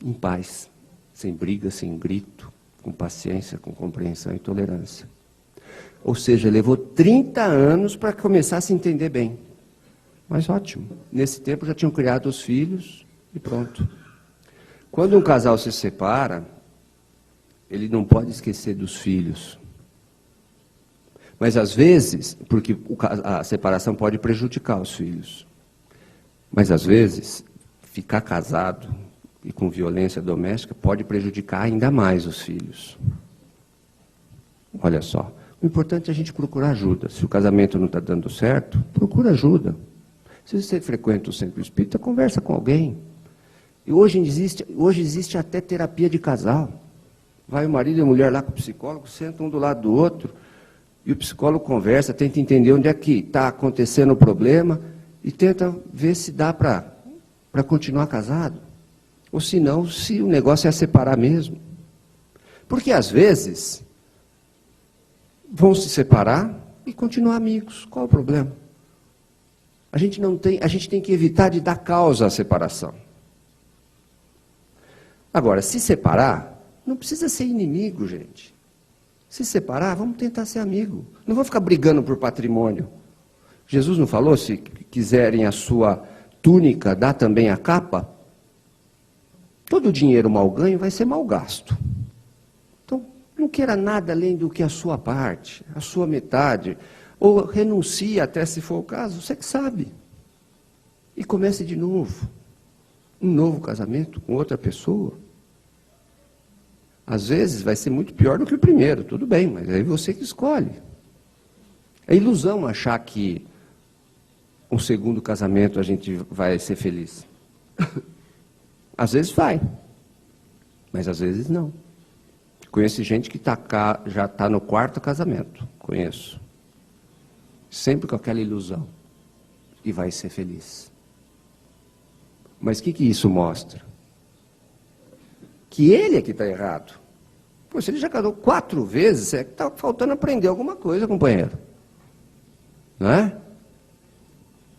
S2: em paz. Sem briga, sem grito, com paciência, com compreensão e tolerância. Ou seja, levou 30 anos para começar a se entender bem. Mas ótimo. Nesse tempo já tinham criado os filhos e pronto. Quando um casal se separa, ele não pode esquecer dos filhos. Mas às vezes, porque a separação pode prejudicar os filhos. Mas às vezes, ficar casado e com violência doméstica pode prejudicar ainda mais os filhos. Olha só, o importante é a gente procurar ajuda. Se o casamento não está dando certo, procura ajuda. Se você frequenta o centro espírita, conversa com alguém. E hoje existe até terapia de casal. Vai o marido e a mulher lá com o psicólogo, sentam um do lado do outro, e o psicólogo conversa, tenta entender onde é que está acontecendo o problema, e tenta ver se dá para continuar casado. Ou se não, se o negócio é separar mesmo. Porque às vezes vão se separar e continuar amigos. Qual o problema? A gente tem que evitar de dar causa à separação. Agora, se separar, não precisa ser inimigo, gente. Se separar, vamos tentar ser amigo. Não vamos ficar brigando por patrimônio. Jesus não falou, se quiserem a sua túnica, dá também a capa? Todo o dinheiro mal ganho vai ser mal gasto. Então, não queira nada além do que a sua parte, a sua metade. Ou renuncie até se for o caso, você que sabe. E comece de novo. Um novo casamento com outra pessoa. Às vezes vai ser muito pior do que o primeiro, tudo bem, mas aí você que escolhe. É ilusão achar que um segundo casamento a gente vai ser feliz. Às vezes vai, mas às vezes não. Conheço gente que já está no quarto casamento, conheço. Sempre com aquela ilusão. E vai ser feliz. Mas o que isso mostra? Que ele é que está errado. Pô, se ele já casou 4 vezes, é que está faltando aprender alguma coisa, companheiro. Não é?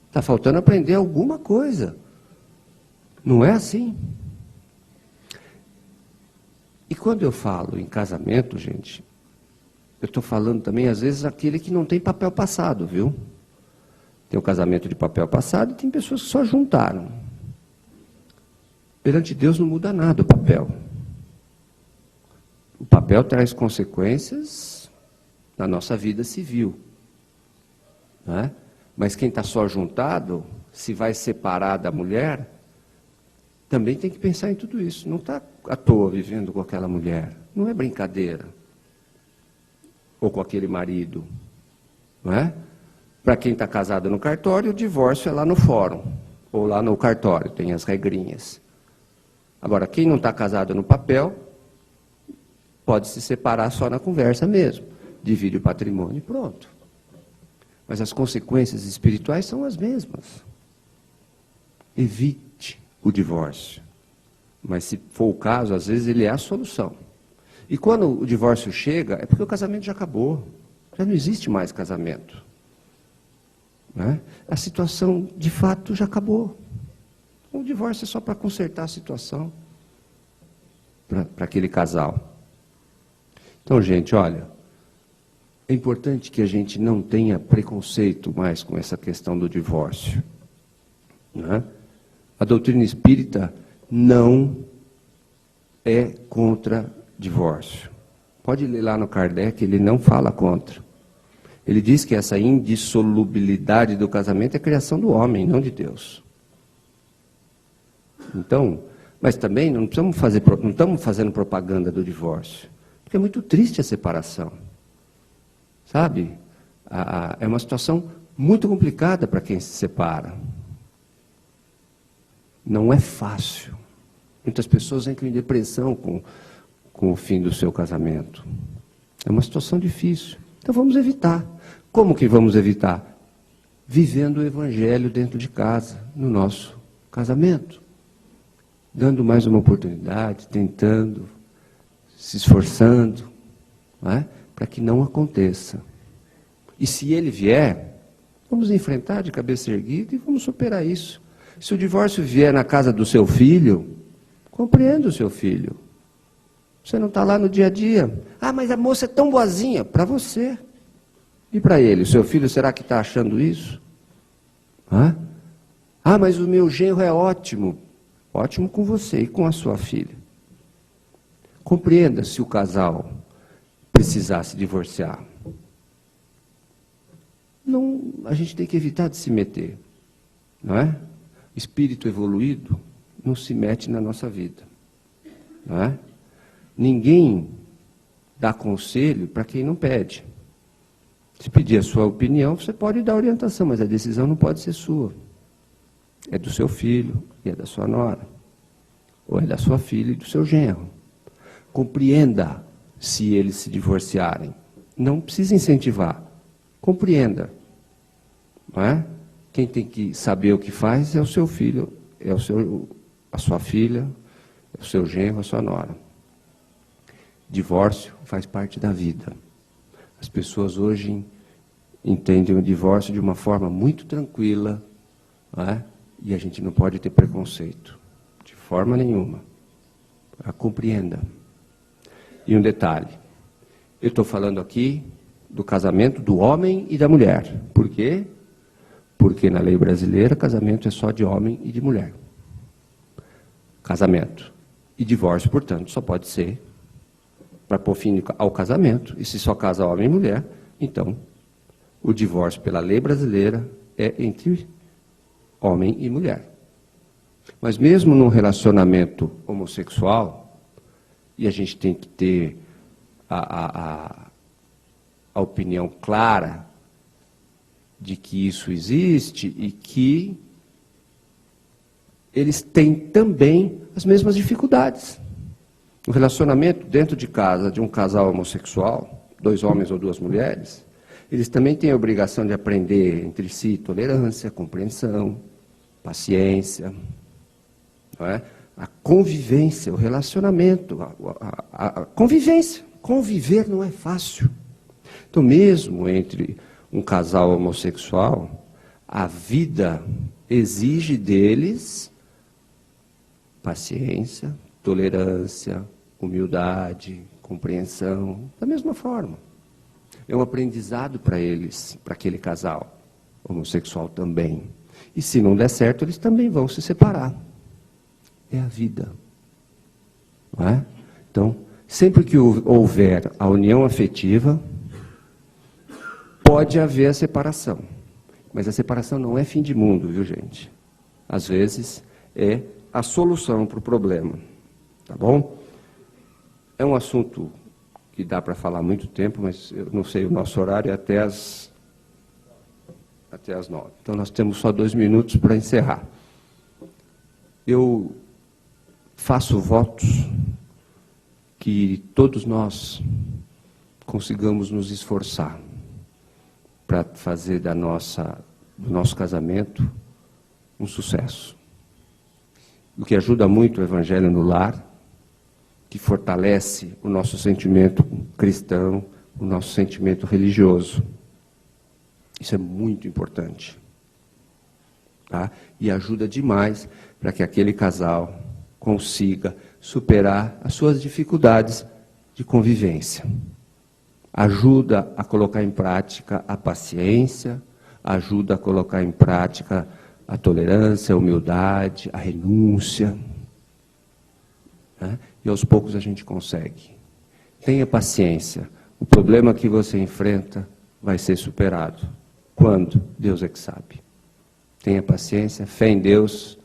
S2: Está faltando aprender alguma coisa. Não é assim. E quando eu falo em casamento, gente, eu estou falando também, às vezes, aquele que não tem papel passado, viu? Tem o casamento de papel passado e tem pessoas que só juntaram. Perante Deus não muda nada o papel. O papel traz consequências na nossa vida civil. Né? Mas quem está só juntado, se vai separar da mulher, também tem que pensar em tudo isso. Não está à toa vivendo com aquela mulher. Não é brincadeira. Ou com aquele marido. Não é? Para quem está casado no cartório, o divórcio é lá no fórum. Ou lá no cartório, tem as regrinhas. Agora, quem não está casado no papel, pode se separar só na conversa mesmo. Divide o patrimônio e pronto. Mas as consequências espirituais são as mesmas. Evite o divórcio. Mas se for o caso, às vezes ele é a solução. E quando o divórcio chega, é porque o casamento já acabou. Já não existe mais casamento. Né? A situação, de fato, já acabou. O divórcio é só para consertar a situação. Para aquele casal. Então, gente, olha, é importante que a gente não tenha preconceito mais com essa questão do divórcio. Né? A doutrina espírita não é contra divórcio. Pode ler lá no Kardec, ele não fala contra. Ele diz que essa indissolubilidade do casamento é criação do homem, não de Deus. Então, mas também não estamos fazendo propaganda do divórcio. Porque é muito triste a separação. Sabe? É uma situação muito complicada para quem se separa. Não é fácil. Muitas pessoas entram em depressão com o fim do seu casamento. É uma situação difícil. Então vamos evitar. Como que vamos evitar? Vivendo o evangelho dentro de casa, no nosso casamento. Dando mais uma oportunidade, tentando, se esforçando, para que não aconteça. E se ele vier, vamos enfrentar de cabeça erguida e vamos superar isso. Se o divórcio vier na casa do seu filho, compreenda o seu filho. Você não está lá no dia a dia. Ah, mas a moça é tão boazinha. Para você. E para ele? O seu filho, será que está achando isso? Ah, mas o meu genro é ótimo. Ótimo com você e com a sua filha. Compreenda se o casal precisar se divorciar. Não, a gente tem que evitar de se meter. Não é? Espírito evoluído não se mete na nossa vida. Não é? Ninguém dá conselho para quem não pede. Se pedir a sua opinião, você pode dar orientação, mas a decisão não pode ser sua. É do seu filho e é da sua nora. Ou é da sua filha e do seu genro. Compreenda se eles se divorciarem. Não precisa incentivar. Compreenda. Não é? Quem tem que saber o que faz é o seu filho, a sua filha, é o seu genro, a sua nora. Divórcio faz parte da vida. As pessoas hoje entendem o divórcio de uma forma muito tranquila, não é? E a gente não pode ter preconceito, de forma nenhuma. Compreenda. E um detalhe, eu estou falando aqui do casamento do homem e da mulher. Por quê? Porque na lei brasileira, casamento é só de homem e de mulher. Casamento. E divórcio, portanto, só pode ser para pôr fim ao casamento. E se só casa homem e mulher, então o divórcio pela lei brasileira é entre homem e mulher. Mas mesmo num relacionamento homossexual, e a gente tem que ter a opinião clara de que isso existe e que eles têm também as mesmas dificuldades. O relacionamento dentro de casa de um casal homossexual, 2 homens ou 2 mulheres, eles também têm a obrigação de aprender entre si tolerância, compreensão, paciência, não é? A convivência, o relacionamento, a convivência. Conviver não é fácil. Então, mesmo entre um casal homossexual, a vida exige deles paciência, tolerância, humildade, compreensão, da mesma forma. É um aprendizado para eles, para aquele casal homossexual também. E se não der certo, eles também vão se separar. É a vida. Não é? Então, sempre que houver a união afetiva, pode haver a separação. Mas a separação não é fim de mundo, viu, gente? Às vezes, é a solução para o problema. Tá bom? É um assunto que dá para falar muito tempo, mas eu não sei, o nosso horário é até as 9. Então, nós temos só 2 minutos para encerrar. Eu faço votos que todos nós consigamos nos esforçar para fazer do nosso casamento um sucesso. O que ajuda muito o Evangelho no lar, que fortalece o nosso sentimento cristão, o nosso sentimento religioso. Isso é muito importante. Tá? E ajuda demais para que aquele casal consiga superar as suas dificuldades de convivência. Ajuda a colocar em prática a paciência, ajuda a colocar em prática a tolerância, a humildade, a renúncia. Né? E aos poucos a gente consegue. Tenha paciência. O problema que você enfrenta vai ser superado. Quando? Deus é que sabe. Tenha paciência, fé em Deus,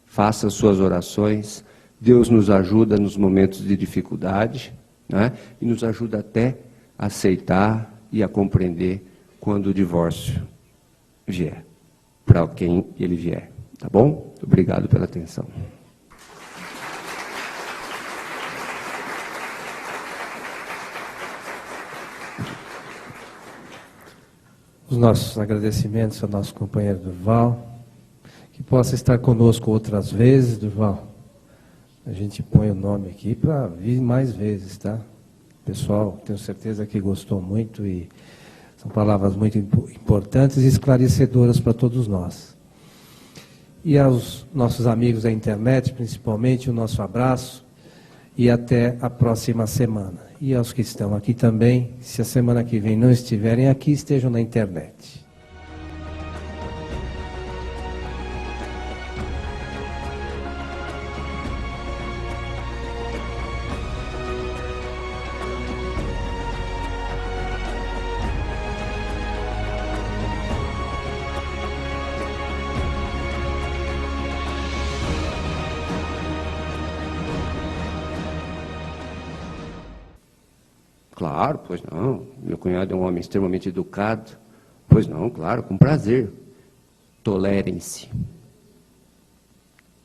S2: faça as suas orações. Deus nos ajuda nos momentos de dificuldade, né? E nos ajuda até a aceitar e a compreender quando o divórcio vier, para quem ele vier. Tá bom? Obrigado pela atenção.
S1: Os nossos agradecimentos ao nosso companheiro Durval, que possa estar conosco outras vezes, Durval. A gente põe o nome aqui para vir mais vezes, tá? Pessoal, tenho certeza que gostou muito e são palavras muito importantes e esclarecedoras para todos nós. E aos nossos amigos da internet, principalmente, o nosso abraço e até a próxima semana. E aos que estão aqui também, se a semana que vem não estiverem aqui, estejam na internet.
S2: Claro, pois não. Meu cunhado é um homem extremamente educado. Pois não, claro, com prazer. Tolerem-se.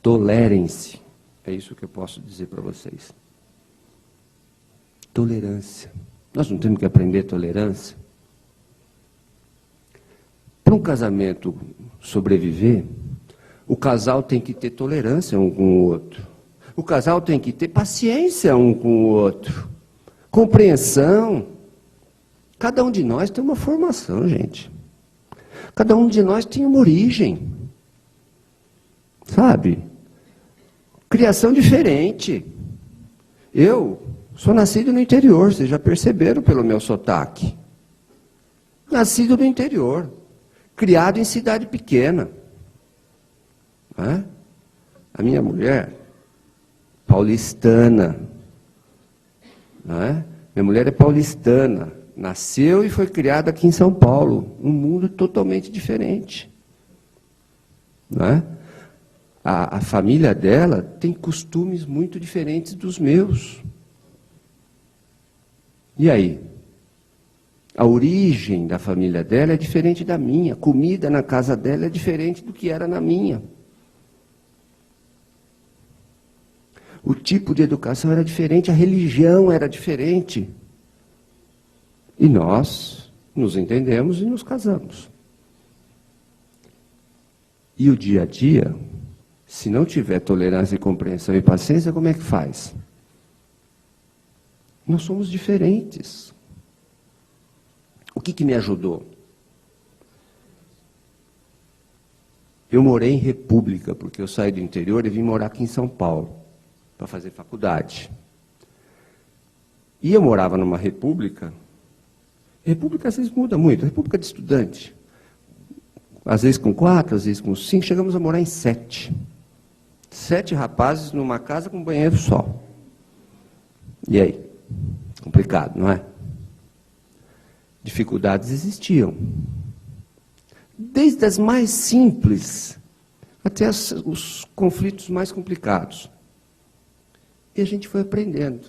S2: Tolerem-se. É isso que eu posso dizer para vocês. Tolerância. Nós não temos que aprender tolerância? Para um casamento sobreviver, o casal tem que ter tolerância um com o outro. O casal tem que ter paciência um com o outro. Compreensão. Cada um de nós tem uma formação, gente. Cada um de nós tem uma origem. Sabe? Criação diferente. Eu sou nascido no interior, vocês já perceberam pelo meu sotaque. Nascido no interior. Criado em cidade pequena. Né? A minha mulher, paulistana. Não é? Minha mulher é paulistana, nasceu e foi criada aqui em São Paulo, um mundo totalmente diferente. Não é? A família dela tem costumes muito diferentes dos meus. E aí? A origem da família dela é diferente da minha, a comida na casa dela é diferente do que era na minha. O tipo de educação era diferente, a religião era diferente. E nós nos entendemos e nos casamos. E o dia a dia, se não tiver tolerância e compreensão e paciência, como é que faz? Nós somos diferentes. O que me ajudou? Eu morei em república, porque eu saí do interior e vim morar aqui em São Paulo. para fazer faculdade. E eu morava numa república. República às vezes muda muito, república de estudante. Às vezes com 4, às vezes com 5, chegamos a morar em 7. 7 rapazes numa casa com banheiro só. E aí? Complicado, não é? Dificuldades existiam. Desde as mais simples até os conflitos mais complicados. E a gente foi aprendendo.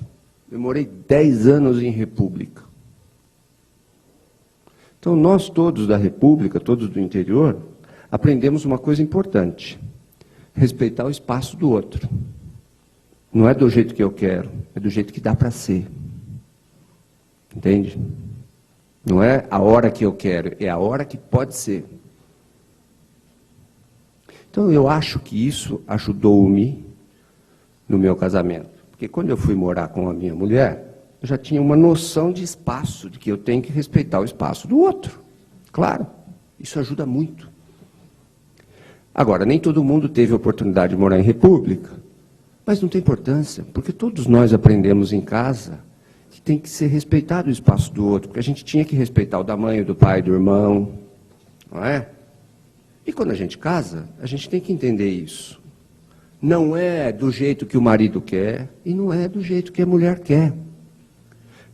S2: Eu morei 10 anos em república. Então, nós todos da república, todos do interior, aprendemos uma coisa importante: respeitar o espaço do outro. Não é do jeito que eu quero, é do jeito que dá para ser. Entende? Não é a hora que eu quero, é a hora que pode ser. Então, eu acho que isso ajudou-me no meu casamento. Porque quando eu fui morar com a minha mulher, eu já tinha uma noção de espaço, de que eu tenho que respeitar o espaço do outro. Claro, isso ajuda muito. Agora, nem todo mundo teve a oportunidade de morar em república, mas não tem importância, porque todos nós aprendemos em casa que tem que ser respeitado o espaço do outro, porque a gente tinha que respeitar o da mãe, do pai, do irmão, não é? E quando a gente casa, a gente tem que entender isso. Não é do jeito que o marido quer e não é do jeito que a mulher quer.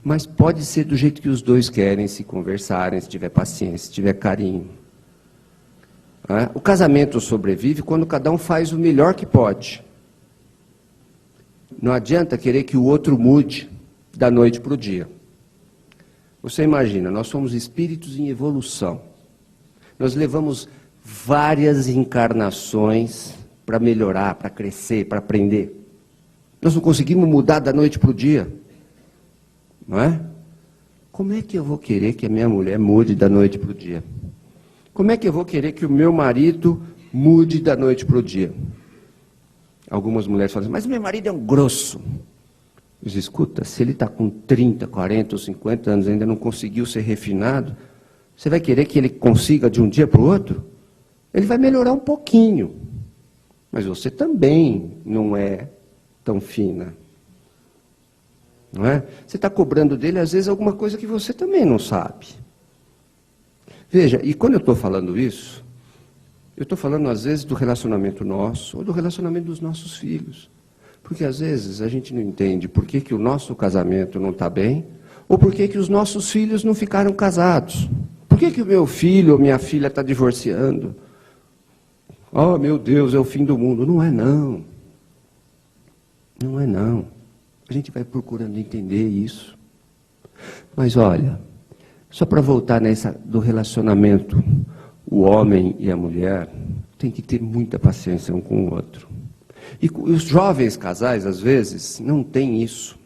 S2: Mas pode ser do jeito que os dois querem, se conversarem, se tiver paciência, se tiver carinho. O casamento sobrevive quando cada um faz o melhor que pode. Não adianta querer que o outro mude da noite para o dia. Você imagina, nós somos espíritos em evolução. Nós levamos várias encarnações para melhorar, para crescer, para aprender. Nós não conseguimos mudar da noite para o dia. Não é? Como é que eu vou querer que a minha mulher mude da noite para o dia? Como é que eu vou querer que o meu marido mude da noite para o dia? Algumas mulheres falam assim, mas meu marido é um grosso. Mas escuta, se ele está com 30, 40 ou 50 anos e ainda não conseguiu ser refinado, você vai querer que ele consiga de um dia para o outro? Ele vai melhorar um pouquinho. Mas você também não é tão fina. Não é? Você está cobrando dele, às vezes, alguma coisa que você também não sabe. Veja, e quando eu estou falando isso, eu estou falando, às vezes, do relacionamento nosso, ou do relacionamento dos nossos filhos. Porque, às vezes, a gente não entende por que o nosso casamento não está bem, ou por que os nossos filhos não ficaram casados. Por que o meu filho ou minha filha está divorciando? Oh, meu Deus, é o fim do mundo. Não é, não. Não é, não. A gente vai procurando entender isso. Mas olha, só para voltar nessa do relacionamento, o homem e a mulher têm que ter muita paciência um com o outro. E os jovens casais, às vezes, não têm isso.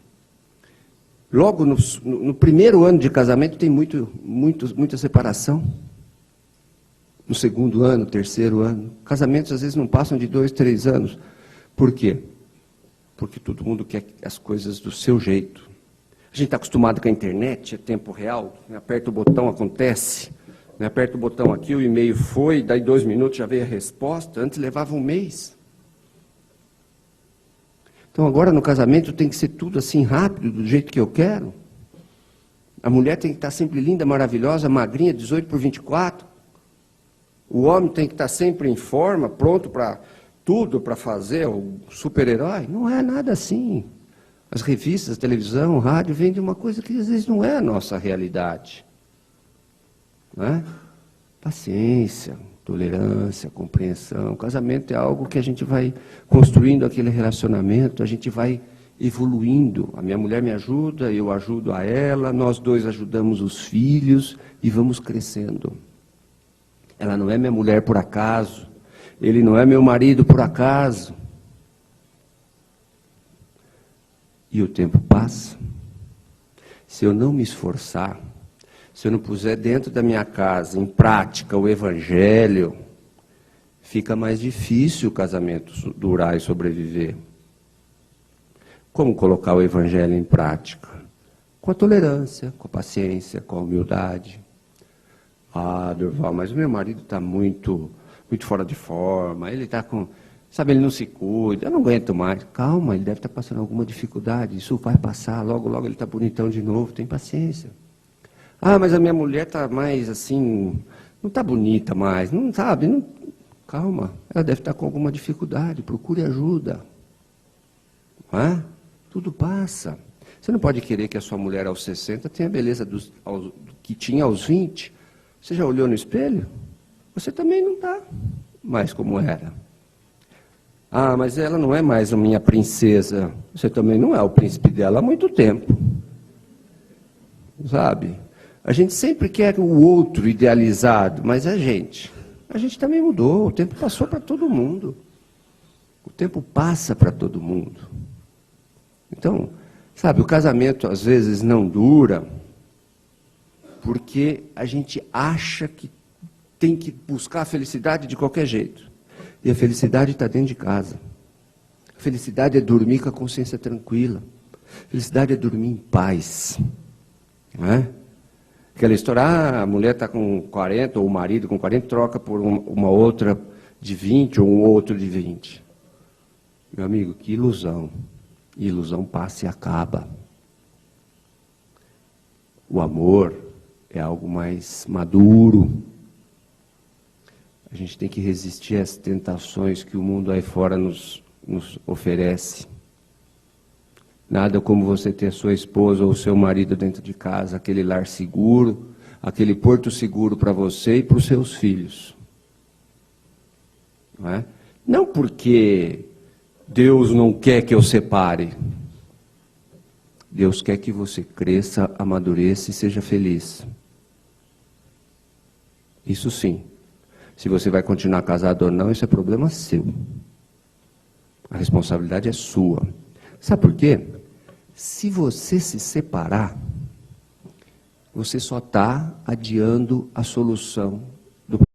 S2: Logo no primeiro ano de casamento tem muita separação. No segundo ano, terceiro ano. Casamentos, às vezes, não passam de 2, 3 anos. Por quê? Porque todo mundo quer as coisas do seu jeito. A gente está acostumado com a internet, é tempo real, aperta o botão, acontece. Aperta o botão aqui, o e-mail foi, daí 2 minutos já veio a resposta. Antes levava 1 mês. Então agora no casamento tem que ser tudo assim rápido, do jeito que eu quero. A mulher tem que estar sempre linda, maravilhosa, magrinha, 18 por 24. O homem tem que estar sempre em forma, pronto para tudo, para fazer o super-herói. Não é nada assim. As revistas, televisão, rádio, vendem uma coisa que às vezes não é a nossa realidade. Não é? Paciência, tolerância, compreensão. O casamento é algo que a gente vai construindo aquele relacionamento, a gente vai evoluindo. A minha mulher me ajuda, eu ajudo a ela, nós dois ajudamos os filhos e vamos crescendo. Ela não é minha mulher por acaso, ele não é meu marido por acaso. E o tempo passa. Se eu não me esforçar, se eu não puser dentro da minha casa, em prática, o Evangelho, fica mais difícil o casamento durar e sobreviver. Como colocar o Evangelho em prática? Com a tolerância, com a paciência, com a humildade. Ah, Durval, mas o meu marido está muito fora de forma, ele está com... Sabe, ele não se cuida, eu não aguento mais. Calma, ele deve estar passando alguma dificuldade, isso vai passar, logo, logo ele está bonitão de novo, tem paciência. Ah, mas a minha mulher está mais assim, não está bonita mais, não sabe, não... Calma, ela deve estar com alguma dificuldade, procure ajuda. Não é? Tudo passa. Você não pode querer que a sua mulher aos 60 tenha a beleza que tinha aos 20. Você já olhou no espelho? Você também não está mais como era. Ah, mas ela não é mais a minha princesa. Você também não é o príncipe dela há muito tempo. Sabe? A gente sempre quer o outro idealizado, mas a gente também mudou. O tempo passou para todo mundo. O tempo passa para todo mundo. Então, sabe, o casamento às vezes não dura porque a gente acha que tem que buscar a felicidade de qualquer jeito. E a felicidade está dentro de casa. A felicidade é dormir com a consciência tranquila. A felicidade é dormir em paz. Não é? Aquela história, a mulher está com 40, ou o marido com 40, troca por uma outra de 20, ou um outro de 20. Meu amigo, que ilusão. Ilusão passa e acaba. O amor é algo mais maduro. A gente tem que resistir às tentações que o mundo aí fora nos oferece. Nada como você ter sua esposa ou seu marido dentro de casa, aquele lar seguro, aquele porto seguro para você e para os seus filhos. Não é? Não porque Deus não quer que eu separe. Deus quer que você cresça, amadureça e seja feliz. Isso sim. Se você vai continuar casado ou não, isso é problema seu. A responsabilidade é sua. Sabe por quê? Se você se separar, você só está adiando a solução do problema.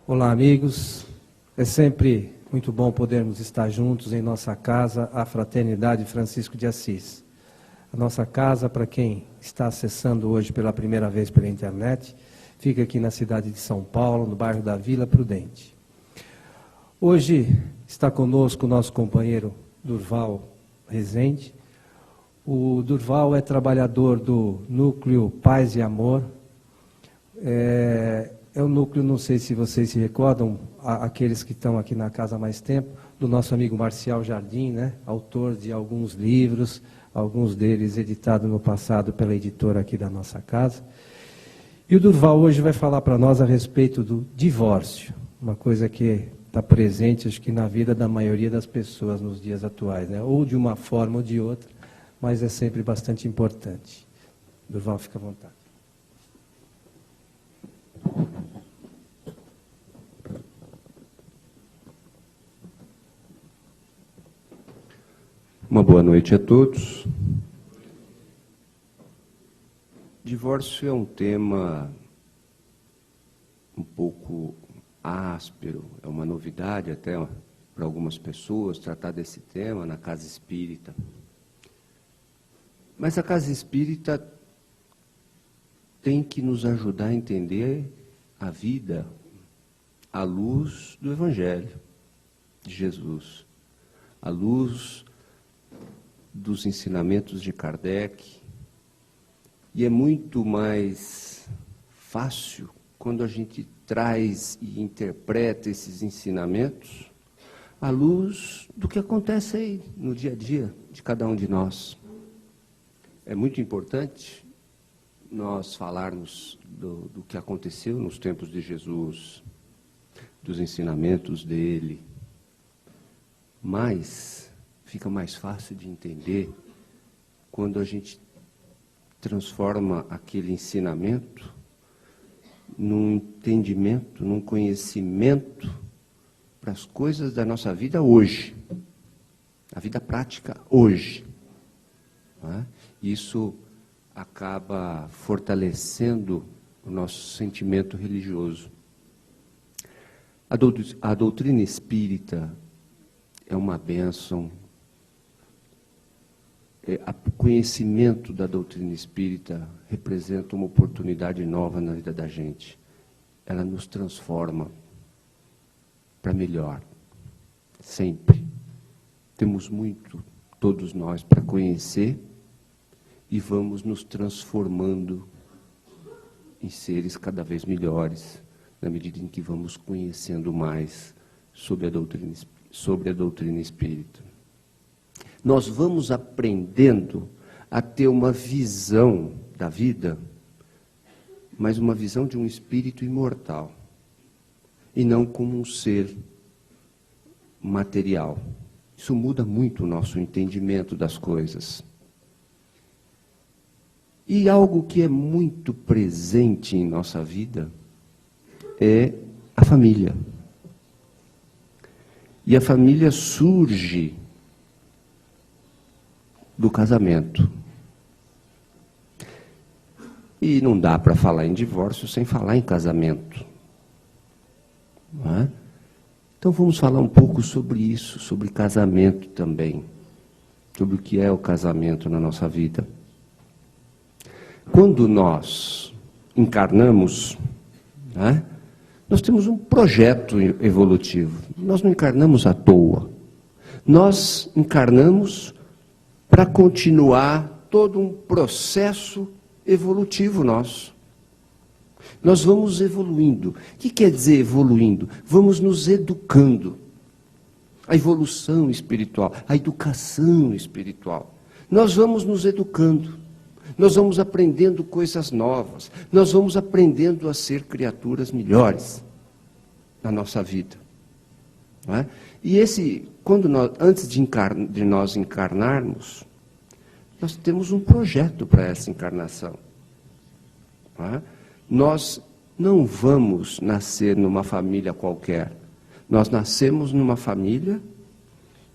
S1: Olá, amigos. É sempre muito bom podermos estar juntos em nossa casa, a Fraternidade Francisco de Assis. A nossa casa, para quem está acessando hoje pela primeira vez pela internet, fica aqui na cidade de São Paulo, no bairro da Vila Prudente. Hoje está conosco o nosso companheiro Durval Rezende. O Durval é trabalhador do Núcleo Paz e Amor. É o núcleo, não sei se vocês se recordam, aqueles que estão aqui na casa há mais tempo, do nosso amigo Marcial Jardim, né? Autor de alguns livros, alguns deles editados no passado pela editora aqui da nossa casa. E o Durval hoje vai falar para nós a respeito do divórcio, uma coisa que está presente, acho que na vida da maioria das pessoas nos dias atuais, né? Ou de uma forma ou de outra, mas é sempre bastante importante. Durval, fica à vontade.
S2: Uma boa noite a todos. Divórcio é um tema um pouco áspero, é uma novidade até para algumas pessoas tratar desse tema na casa espírita. Mas a casa espírita tem que nos ajudar a entender a vida à luz do Evangelho de Jesus, à luz dos ensinamentos de Kardec. E é muito mais fácil quando a gente traz e interpreta esses ensinamentos à luz do que acontece aí no dia a dia de cada um de nós. É muito importante nós falarmos do que aconteceu nos tempos de Jesus, dos ensinamentos dele, mas fica mais fácil de entender quando a gente transforma aquele ensinamento num entendimento, num conhecimento para as coisas da nossa vida hoje, a vida prática hoje. Não é? Isso acaba fortalecendo o nosso sentimento religioso. A doutrina espírita é uma bênção. O conhecimento da doutrina espírita representa uma oportunidade nova na vida da gente. Ela nos transforma para melhor, sempre. Temos muito, todos nós, para conhecer e vamos nos transformando em seres cada vez melhores, na medida em que vamos conhecendo mais sobre a doutrina espírita. Nós vamos aprendendo a ter uma visão da vida, mas uma visão de um espírito imortal, e não como um ser material. Isso muda muito o nosso entendimento das coisas. E algo que é muito presente em nossa vida é a família. E a família surge do casamento. E não dá para falar em divórcio sem falar em casamento. Não é? Então vamos falar um pouco sobre isso, sobre casamento também. Sobre o que é o casamento na nossa vida. Quando nós encarnamos, né, nós temos um projeto evolutivo. Nós não encarnamos à toa. Nós encarnamos para continuar todo um processo evolutivo nosso. Nós vamos evoluindo. O que quer dizer evoluindo? Vamos nos educando. A evolução espiritual, a educação espiritual. Nós vamos nos educando. Nós vamos aprendendo coisas novas. Nós vamos aprendendo a ser criaturas melhores na nossa vida. Não é? E antes de nós encarnarmos, nós temos um projeto para essa encarnação. Não é? Nós não vamos nascer numa família qualquer. Nós nascemos numa família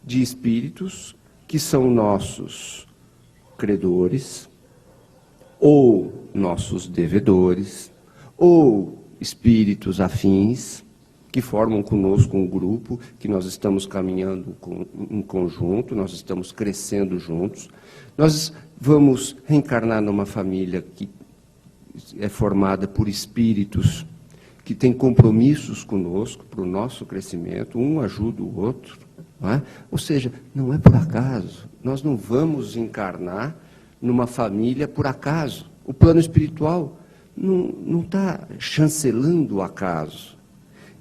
S2: de espíritos que são nossos credores, ou nossos devedores, ou espíritos afins, que formam conosco um grupo, que nós estamos caminhando em conjunto, nós estamos crescendo juntos. Nós vamos reencarnar numa família que é formada por espíritos que têm compromissos conosco, para o nosso crescimento, um ajuda o outro. Não é? Ou seja, não é por acaso, nós não vamos encarnar numa família por acaso. O plano espiritual não está chancelando o acaso.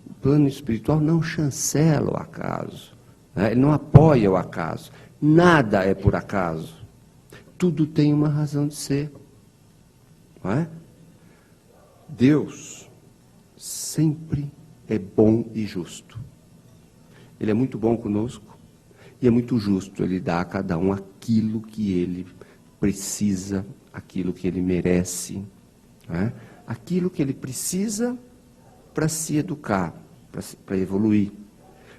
S2: O plano espiritual não chancela o acaso. Né? Ele não apoia o acaso. Nada é por acaso. Tudo tem uma razão de ser. Não é? Deus sempre é bom e justo. Ele é muito bom conosco e é muito justo. Ele dá a cada um aquilo que ele precisa, aquilo que ele merece, né? Aquilo que ele precisa para se educar, para evoluir,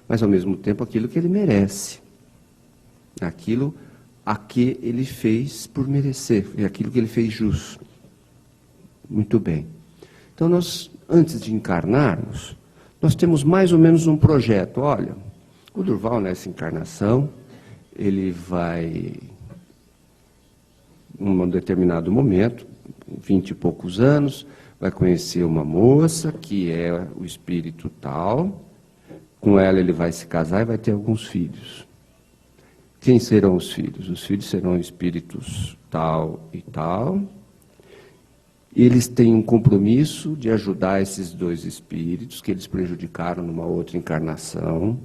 S2: mas ao mesmo tempo aquilo que ele merece, aquilo a que ele fez por merecer, e aquilo que ele fez justo. Muito bem. Então nós, antes de encarnarmos, nós temos mais ou menos um projeto. Olha, o Durval nessa encarnação, ele vai, em um determinado momento, 20 e poucos anos, vai conhecer uma moça que é o espírito tal, com ela ele vai se casar e vai ter alguns filhos. Quem serão os filhos? Os filhos serão espíritos tal e tal. Eles têm um compromisso de ajudar esses dois espíritos que eles prejudicaram numa outra encarnação.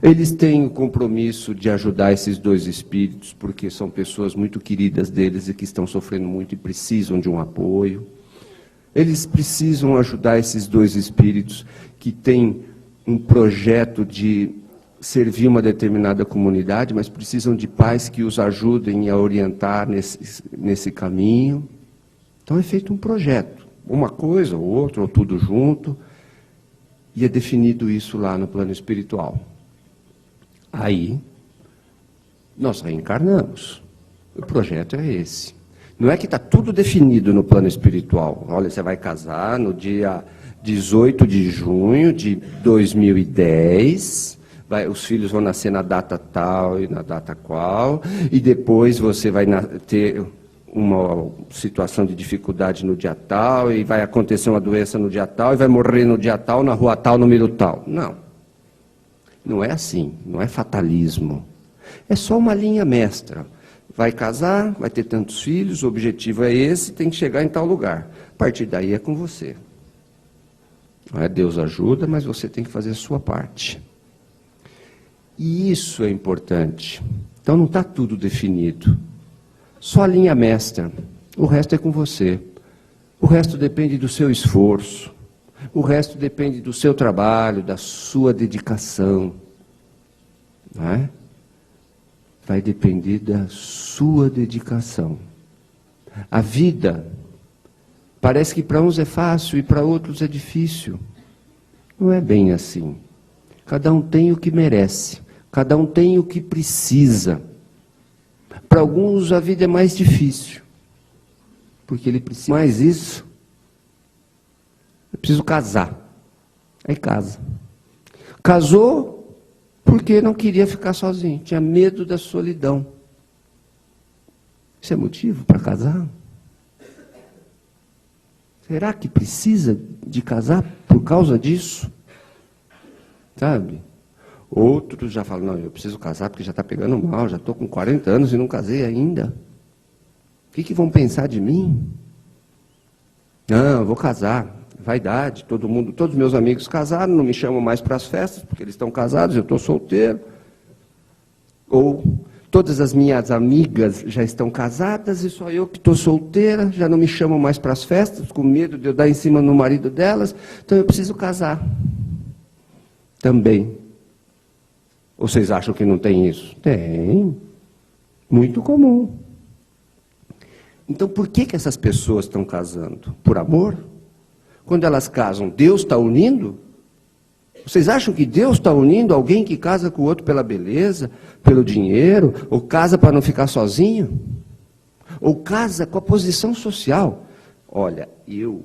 S2: Eles têm o compromisso de ajudar esses dois espíritos porque são pessoas muito queridas deles e que estão sofrendo muito e precisam de um apoio. Eles precisam ajudar esses dois espíritos que têm um projeto de servir uma determinada comunidade, mas precisam de pais que os ajudem a orientar nesse caminho. Então é feito um projeto, uma coisa ou outra, ou tudo junto, e é definido isso lá no plano espiritual. Aí, nós reencarnamos. O projeto é esse. Não é que está tudo definido no plano espiritual. Olha, você vai casar no dia 18 de junho de 2010, os filhos vão nascer na data tal e na data qual, e depois você vai ter uma situação de dificuldade no dia tal, e vai acontecer uma doença no dia tal, e vai morrer no dia tal, na rua tal, número tal. Não. Não é assim, não é fatalismo. É só uma linha mestra. Vai casar, vai ter tantos filhos, o objetivo é esse, tem que chegar em tal lugar. A partir daí é com você. Não é? Deus ajuda, mas você tem que fazer a sua parte. E isso é importante. Então não está tudo definido. Só a linha mestra. O resto é com você. O resto depende do seu esforço. O resto depende do seu trabalho, da sua dedicação. Não é? Vai depender da sua dedicação. A vida parece que para uns é fácil e para outros é difícil. Não é bem assim. Cada um tem o que merece. Cada um tem o que precisa. Para alguns a vida é mais difícil. Porque ele precisa mais isso. Eu preciso casar. Aí casa. Casou porque não queria ficar sozinho. Tinha medo da solidão. Isso é motivo para casar? Será que precisa de casar por causa disso? Sabe? Outros já falam, não, eu preciso casar porque já está pegando mal, já estou com 40 anos e não casei ainda. O que vão pensar de mim? Não, eu vou casar. Vaidade, todo mundo, todos meus amigos casaram, não me chamam mais para as festas porque eles estão casados, eu estou solteiro. Ou todas as minhas amigas já estão casadas e só eu que estou solteira, já não me chamam mais para as festas, com medo de eu dar em cima no marido delas, então eu preciso casar. Também. Ou vocês acham que não tem isso? Tem. Muito comum. Então por que essas pessoas estão casando? Por amor? Quando elas casam, Deus está unindo? Vocês acham que Deus está unindo alguém que casa com o outro pela beleza, pelo dinheiro, ou casa para não ficar sozinho? Ou casa com a posição social? Olha, eu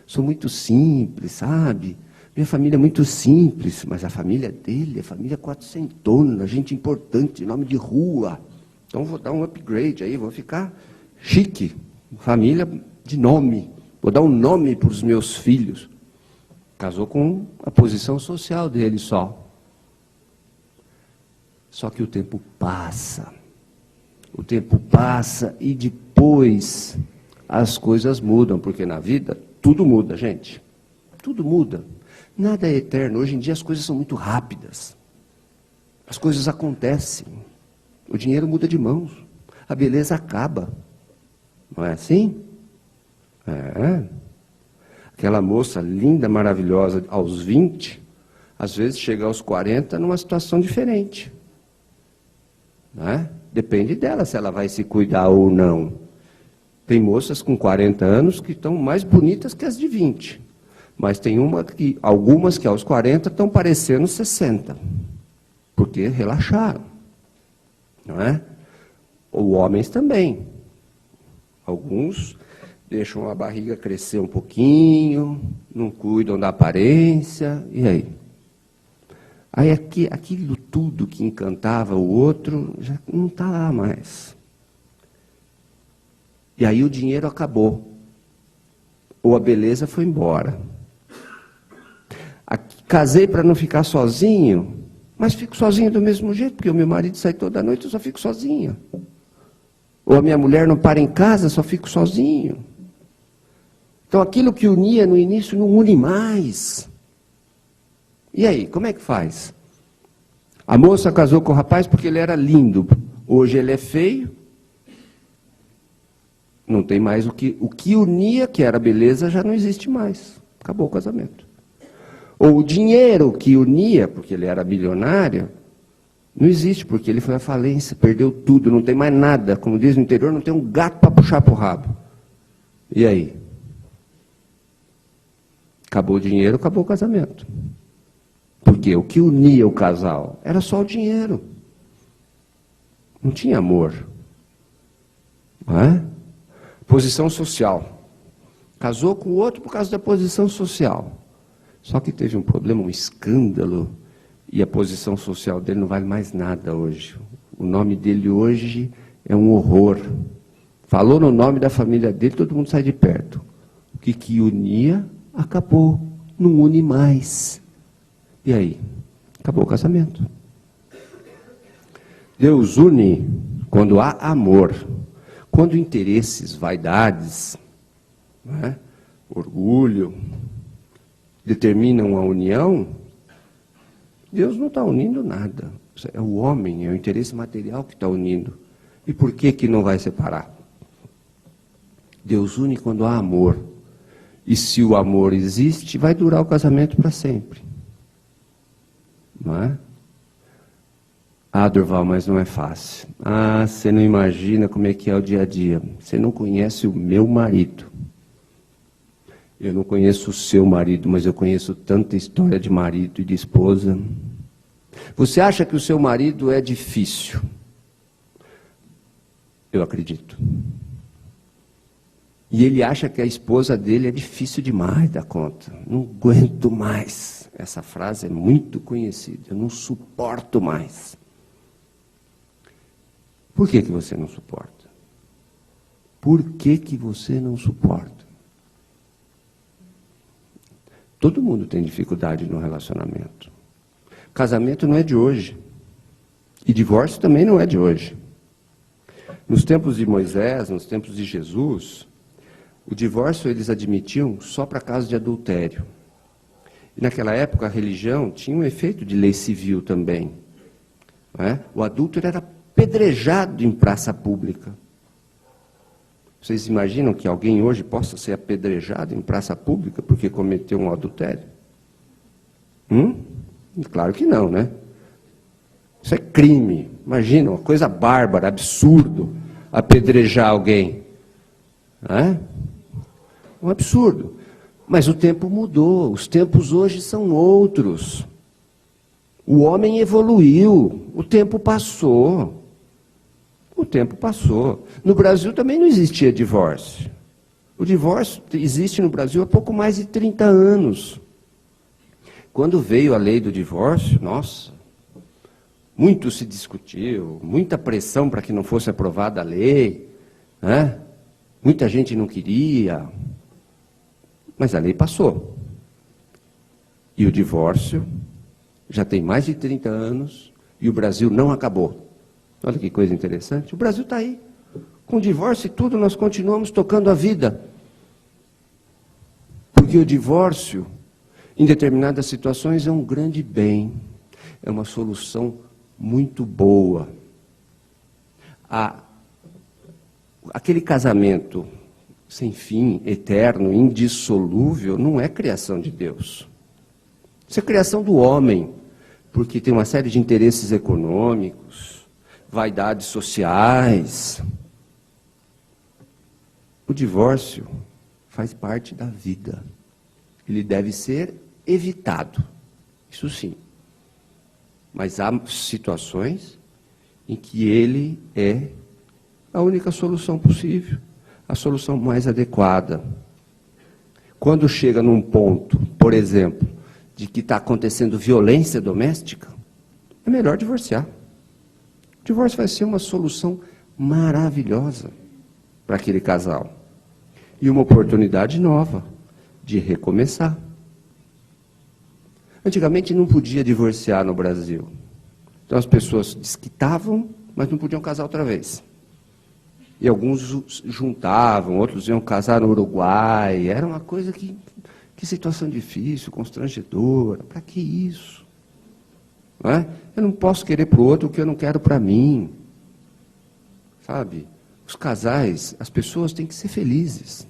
S2: sou muito simples, sabe? Minha família é muito simples, mas a família dele é família quatrocentona, gente importante, nome de rua. Então vou dar um upgrade aí, vou ficar chique, família de nome. Vou dar um nome para os meus filhos. Casou com a posição social dele só. Só que o tempo passa. O tempo passa e depois as coisas mudam, porque na vida tudo muda, gente. Tudo muda. Nada é eterno. Hoje em dia as coisas são muito rápidas. As coisas acontecem. O dinheiro muda de mãos. A beleza acaba. Não é assim? É. Aquela moça linda, maravilhosa, aos 20, às vezes chega aos 40 numa situação diferente. Não é? Depende dela se ela vai se cuidar ou não. Tem moças com 40 anos que estão mais bonitas que as de 20. Mas tem algumas que aos 40 estão parecendo 60. Porque relaxaram. Não é? Ou homens também. Alguns deixam a barriga crescer um pouquinho, não cuidam da aparência, e aí? Aí aquilo tudo que encantava o outro, já não está lá mais. E aí o dinheiro acabou. Ou a beleza foi embora. Casei para não ficar sozinho, mas fico sozinho do mesmo jeito, porque o meu marido sai toda noite, eu só fico sozinho. Ou a minha mulher não para em casa, só fico sozinho. Então aquilo que unia no início não une mais. E aí, como é que faz? A moça casou com o rapaz porque ele era lindo. Hoje ele é feio. Não tem mais o que unia, que era beleza, já não existe mais. Acabou o casamento. Ou o dinheiro que unia, porque ele era bilionário, não existe, porque ele foi à falência, perdeu tudo, não tem mais nada. Como diz no interior, não tem um gato para puxar para o rabo. E aí? Acabou o dinheiro, acabou o casamento. Porque o que unia o casal era só o dinheiro. Não tinha amor. Não é? Posição social. Casou com o outro por causa da posição social. Só que teve um problema, um escândalo, e a posição social dele não vale mais nada hoje. O nome dele hoje é um horror. Falou no nome da família dele, todo mundo sai de perto. O que unia, acabou. Não une mais. E aí? Acabou o casamento. Deus une quando há amor. Quando interesses, vaidades, né, orgulho, determinam a união, Deus não está unindo nada. É o homem, é o interesse material que está unindo. E por que não vai separar? Deus une quando há amor. E se o amor existe, vai durar o casamento para sempre. Não é? Ah, Durval, mas não é fácil. Ah, você não imagina como é que é o dia a dia. Você não conhece o meu marido. Eu não conheço o seu marido, mas eu conheço tanta história de marido e de esposa. Você acha que o seu marido é difícil? Eu acredito. E ele acha que a esposa dele é difícil demais da conta. Não aguento mais. Essa frase é muito conhecida. Eu não suporto mais. Por que você não suporta? Por que você não suporta? Todo mundo tem dificuldade no relacionamento. Casamento não é de hoje. E divórcio também não é de hoje. Nos tempos de Moisés, nos tempos de Jesus, o divórcio eles admitiam só para casos de adultério. E naquela época a religião tinha um efeito de lei civil também. Né? O adúltero era apedrejado em praça pública. Vocês imaginam que alguém hoje possa ser apedrejado em praça pública porque cometeu um adultério? Claro que não, né? Isso é crime. Imagina, uma coisa bárbara, absurdo, apedrejar alguém. É? Um absurdo. Mas o tempo mudou, os tempos hoje são outros. O homem evoluiu, o tempo passou. O tempo passou. No Brasil também não existia divórcio. O divórcio existe no Brasil há pouco mais de 30 anos. Quando veio a lei do divórcio, nossa, muito se discutiu, muita pressão para que não fosse aprovada a lei, né? Muita gente não queria, mas a lei passou. E o divórcio já tem mais de 30 anos e o Brasil não acabou. Olha que coisa interessante. O Brasil está aí. Com divórcio e tudo, nós continuamos tocando a vida. Porque o divórcio, em determinadas situações, é um grande bem. É uma solução muito boa. Aquele casamento sem fim, eterno, indissolúvel, não é criação de Deus. Isso é criação do homem. Porque tem uma série de interesses econômicos, vaidades sociais. O divórcio faz parte da vida. Ele deve ser evitado. Isso sim. Mas há situações em que ele é a única solução possível, a solução mais adequada. Quando chega num ponto, por exemplo, de que está acontecendo violência doméstica, é melhor divorciar. O divórcio vai ser uma solução maravilhosa para aquele casal. E uma oportunidade nova de recomeçar. Antigamente não podia divorciar no Brasil. Então as pessoas desquitavam, mas não podiam casar outra vez. E alguns juntavam, outros iam casar no Uruguai. Era uma coisa que situação difícil, constrangedora. Para que isso? Não é? Eu não posso querer para o outro o que eu não quero para mim. Sabe? Os casais, as pessoas têm que ser felizes.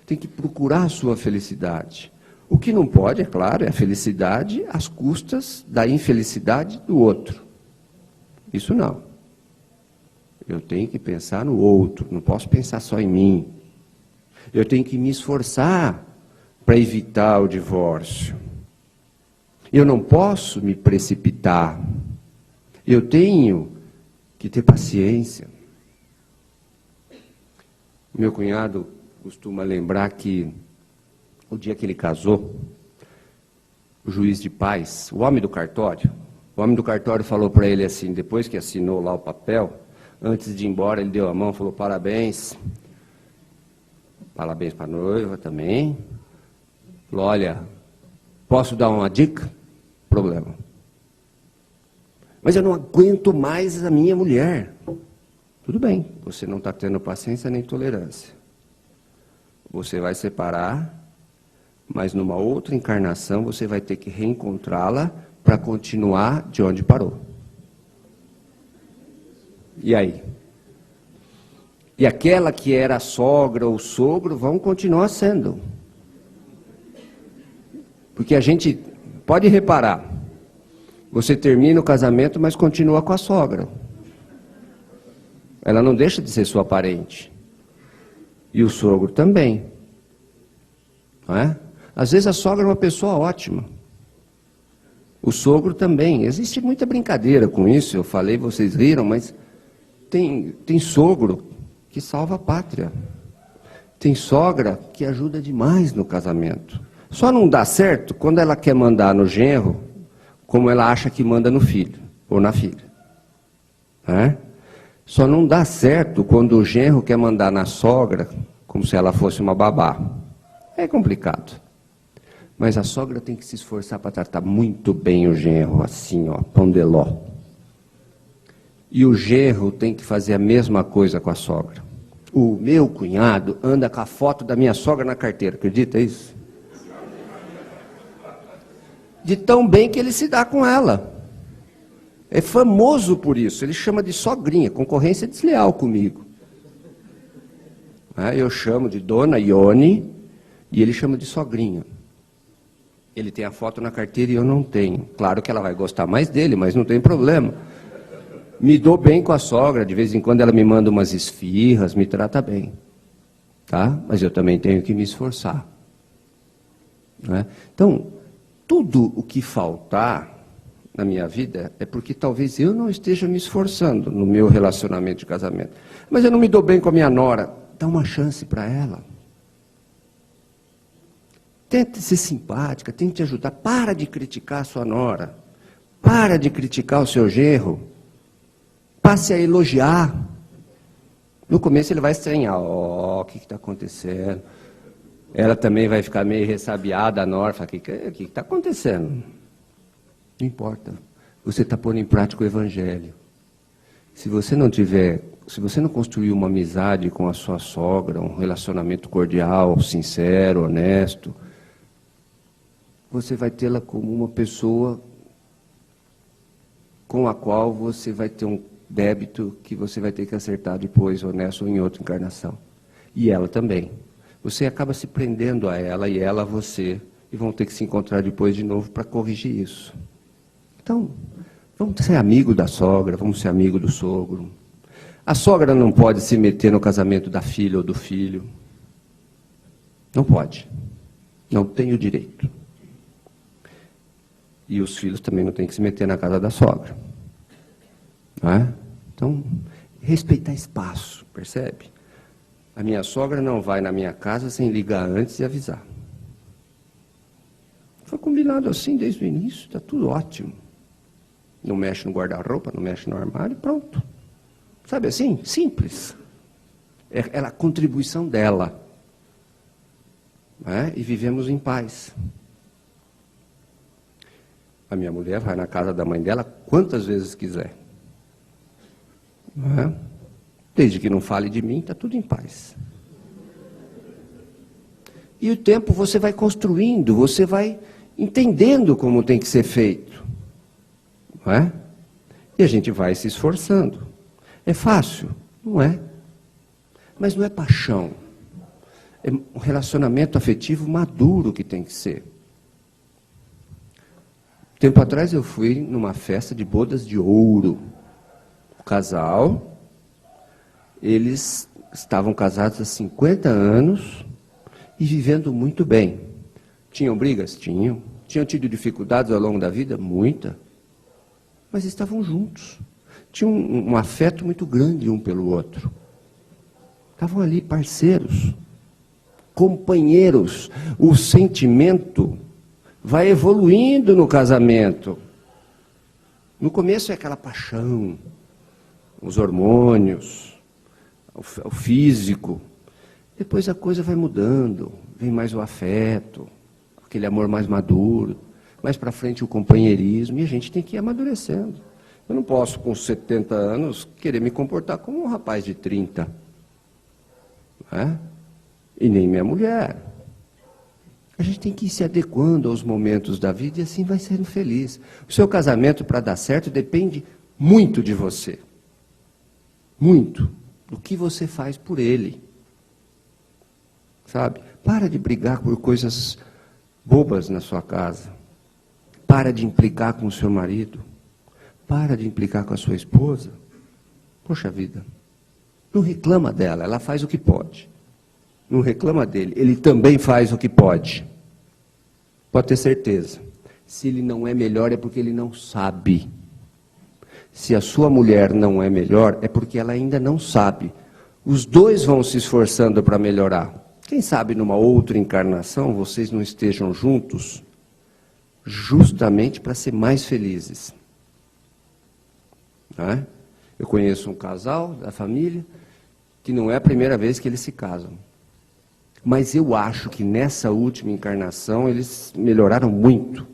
S2: Têm que procurar a sua felicidade. O que não pode, é claro, é a felicidade às custas da infelicidade do outro. Isso não. Eu tenho que pensar no outro, não posso pensar só em mim. Eu tenho que me esforçar para evitar o divórcio. Eu não posso me precipitar. Eu tenho que ter paciência. Meu cunhado costuma lembrar que o dia que ele casou, o juiz de paz, o homem do cartório falou para ele assim, depois que assinou lá o papel, antes de ir embora, ele deu a mão e falou: parabéns. Parabéns para a noiva também. Falou: olha, posso dar uma dica? Problema. Mas eu não aguento mais a minha mulher. Tudo bem, você não está tendo paciência nem tolerância. Você vai separar, mas numa outra encarnação você vai ter que reencontrá-la para continuar de onde parou. E aí? E aquela que era a sogra ou o sogro vão continuar sendo. Porque a gente pode reparar, você termina o casamento, mas continua com a sogra. Ela não deixa de ser sua parente. E o sogro também. Não é? Às vezes a sogra é uma pessoa ótima. O sogro também. Existe muita brincadeira com isso, eu falei, vocês riram, mas tem sogro que salva a pátria. Tem sogra que ajuda demais no casamento. Só não dá certo quando ela quer mandar no genro, como ela acha que manda no filho, ou na filha. É? Só não dá certo quando o genro quer mandar na sogra, como se ela fosse uma babá. É complicado. Mas a sogra tem que se esforçar para tratar muito bem o genro, assim, ó, pão de ló. E o genro tem que fazer a mesma coisa com a sogra. O meu cunhado anda com a foto da minha sogra na carteira, acredita isso? De tão bem que ele se dá com ela. É famoso por isso, ele chama de sogrinha, concorrência desleal comigo. Eu chamo de Dona Ione e ele chama de sogrinha. Ele tem a foto na carteira e eu não tenho. Claro que ela vai gostar mais dele, mas não tem problema. Me dou bem com a sogra, de vez em quando ela me manda umas esfirras, me trata bem. Tá? Mas eu também tenho que me esforçar. Então, tudo o que faltar na minha vida é porque talvez eu não esteja me esforçando no meu relacionamento de casamento. Mas eu não me dou bem com a minha nora. Dá uma chance para ela. Tente ser simpática, tente ajudar. Para de criticar a sua nora. Para de criticar o seu genro. Passe a elogiar. No começo ele vai estranhar. O que está acontecendo? Ela também vai ficar meio ressabiada, a nora. Fala: o que está acontecendo? Não importa. Você está pondo em prática o evangelho. Se você não construir uma amizade com a sua sogra, um relacionamento cordial, sincero, honesto, você vai tê-la como uma pessoa com a qual você vai ter um débito que você vai ter que acertar depois, honesto, ou em outra encarnação. E ela também. Você acaba se prendendo a ela e ela a você, e vão ter que se encontrar depois de novo para corrigir isso. Então, vamos ser amigo da sogra, vamos ser amigo do sogro. A sogra não pode se meter no casamento da filha ou do filho. Não pode. Não tem o direito. E os filhos também não têm que se meter na casa da sogra. Não é? Então, respeitar espaço, percebe? A minha sogra não vai na minha casa sem ligar antes e avisar. Foi combinado assim desde o início, está tudo ótimo. Não mexe no guarda-roupa, não mexe no armário, pronto. Sabe assim? Simples. É a contribuição dela. E vivemos em paz. A minha mulher vai na casa da mãe dela quantas vezes quiser. Desde que não fale de mim, está tudo em paz. E o tempo você vai construindo, você vai entendendo como tem que ser feito. E a gente vai se esforçando. É fácil? Não é. Mas não é paixão. É um relacionamento afetivo maduro que tem que ser. Tempo atrás eu fui numa festa de bodas de ouro. O casal, eles estavam casados há 50 anos e vivendo muito bem. Tinham brigas? Tinham. Tinham tido dificuldades ao longo da vida? Muita. Mas estavam juntos. Tinham um afeto muito grande um pelo outro. Estavam ali parceiros, companheiros. O sentimento vai evoluindo no casamento. No começo é aquela paixão, os hormônios, o físico. Depois a coisa vai mudando, vem mais o afeto, aquele amor mais maduro. Mais para frente o companheirismo, e a gente tem que ir amadurecendo. Eu não posso, com 70 anos, querer me comportar como um rapaz de 30. Né? E nem minha mulher. A gente tem que ir se adequando aos momentos da vida e assim vai sendo feliz. O seu casamento, para dar certo, depende muito de você. Muito. Do que você faz por ele. Sabe? Para de brigar por coisas bobas na sua casa. Para de implicar com o seu marido. Para de implicar com a sua esposa. Poxa vida. Não reclama dela, ela faz o que pode. Não reclama dele, ele também faz o que pode. Pode ter certeza. Se ele não é melhor, é porque ele não sabe. Se a sua mulher não é melhor, é porque ela ainda não sabe. Os dois vão se esforçando para melhorar. Quem sabe numa outra encarnação vocês não estejam juntos, justamente para ser mais felizes. Não é? Eu conheço um casal da família que não é a primeira vez que eles se casam. Mas eu acho que nessa última encarnação eles melhoraram muito.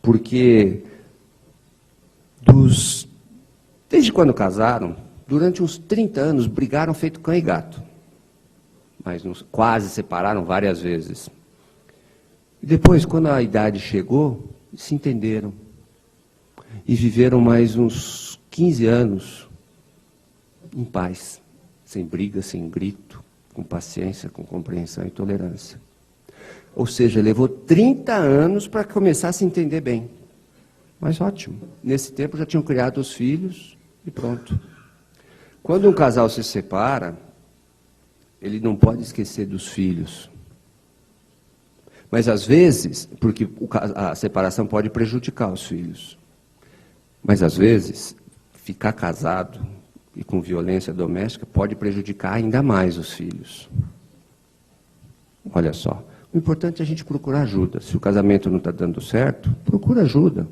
S2: Porque desde quando casaram, durante uns 30 anos brigaram feito cão e gato. Mas quase separaram várias vezes. E depois, quando a idade chegou, se entenderam. E viveram mais uns 15 anos em paz. Sem briga, sem grito, com paciência, com compreensão e tolerância. Ou seja, levou 30 anos para começar a se entender bem. Mas ótimo. Nesse tempo já tinham criado os filhos e pronto. Quando um casal se separa, ele não pode esquecer dos filhos. Mas às vezes, porque a separação pode prejudicar os filhos. Mas às vezes, ficar casado e com violência doméstica pode prejudicar ainda mais os filhos. Olha só, o importante é a gente procurar ajuda. Se o casamento não está dando certo, procura ajuda.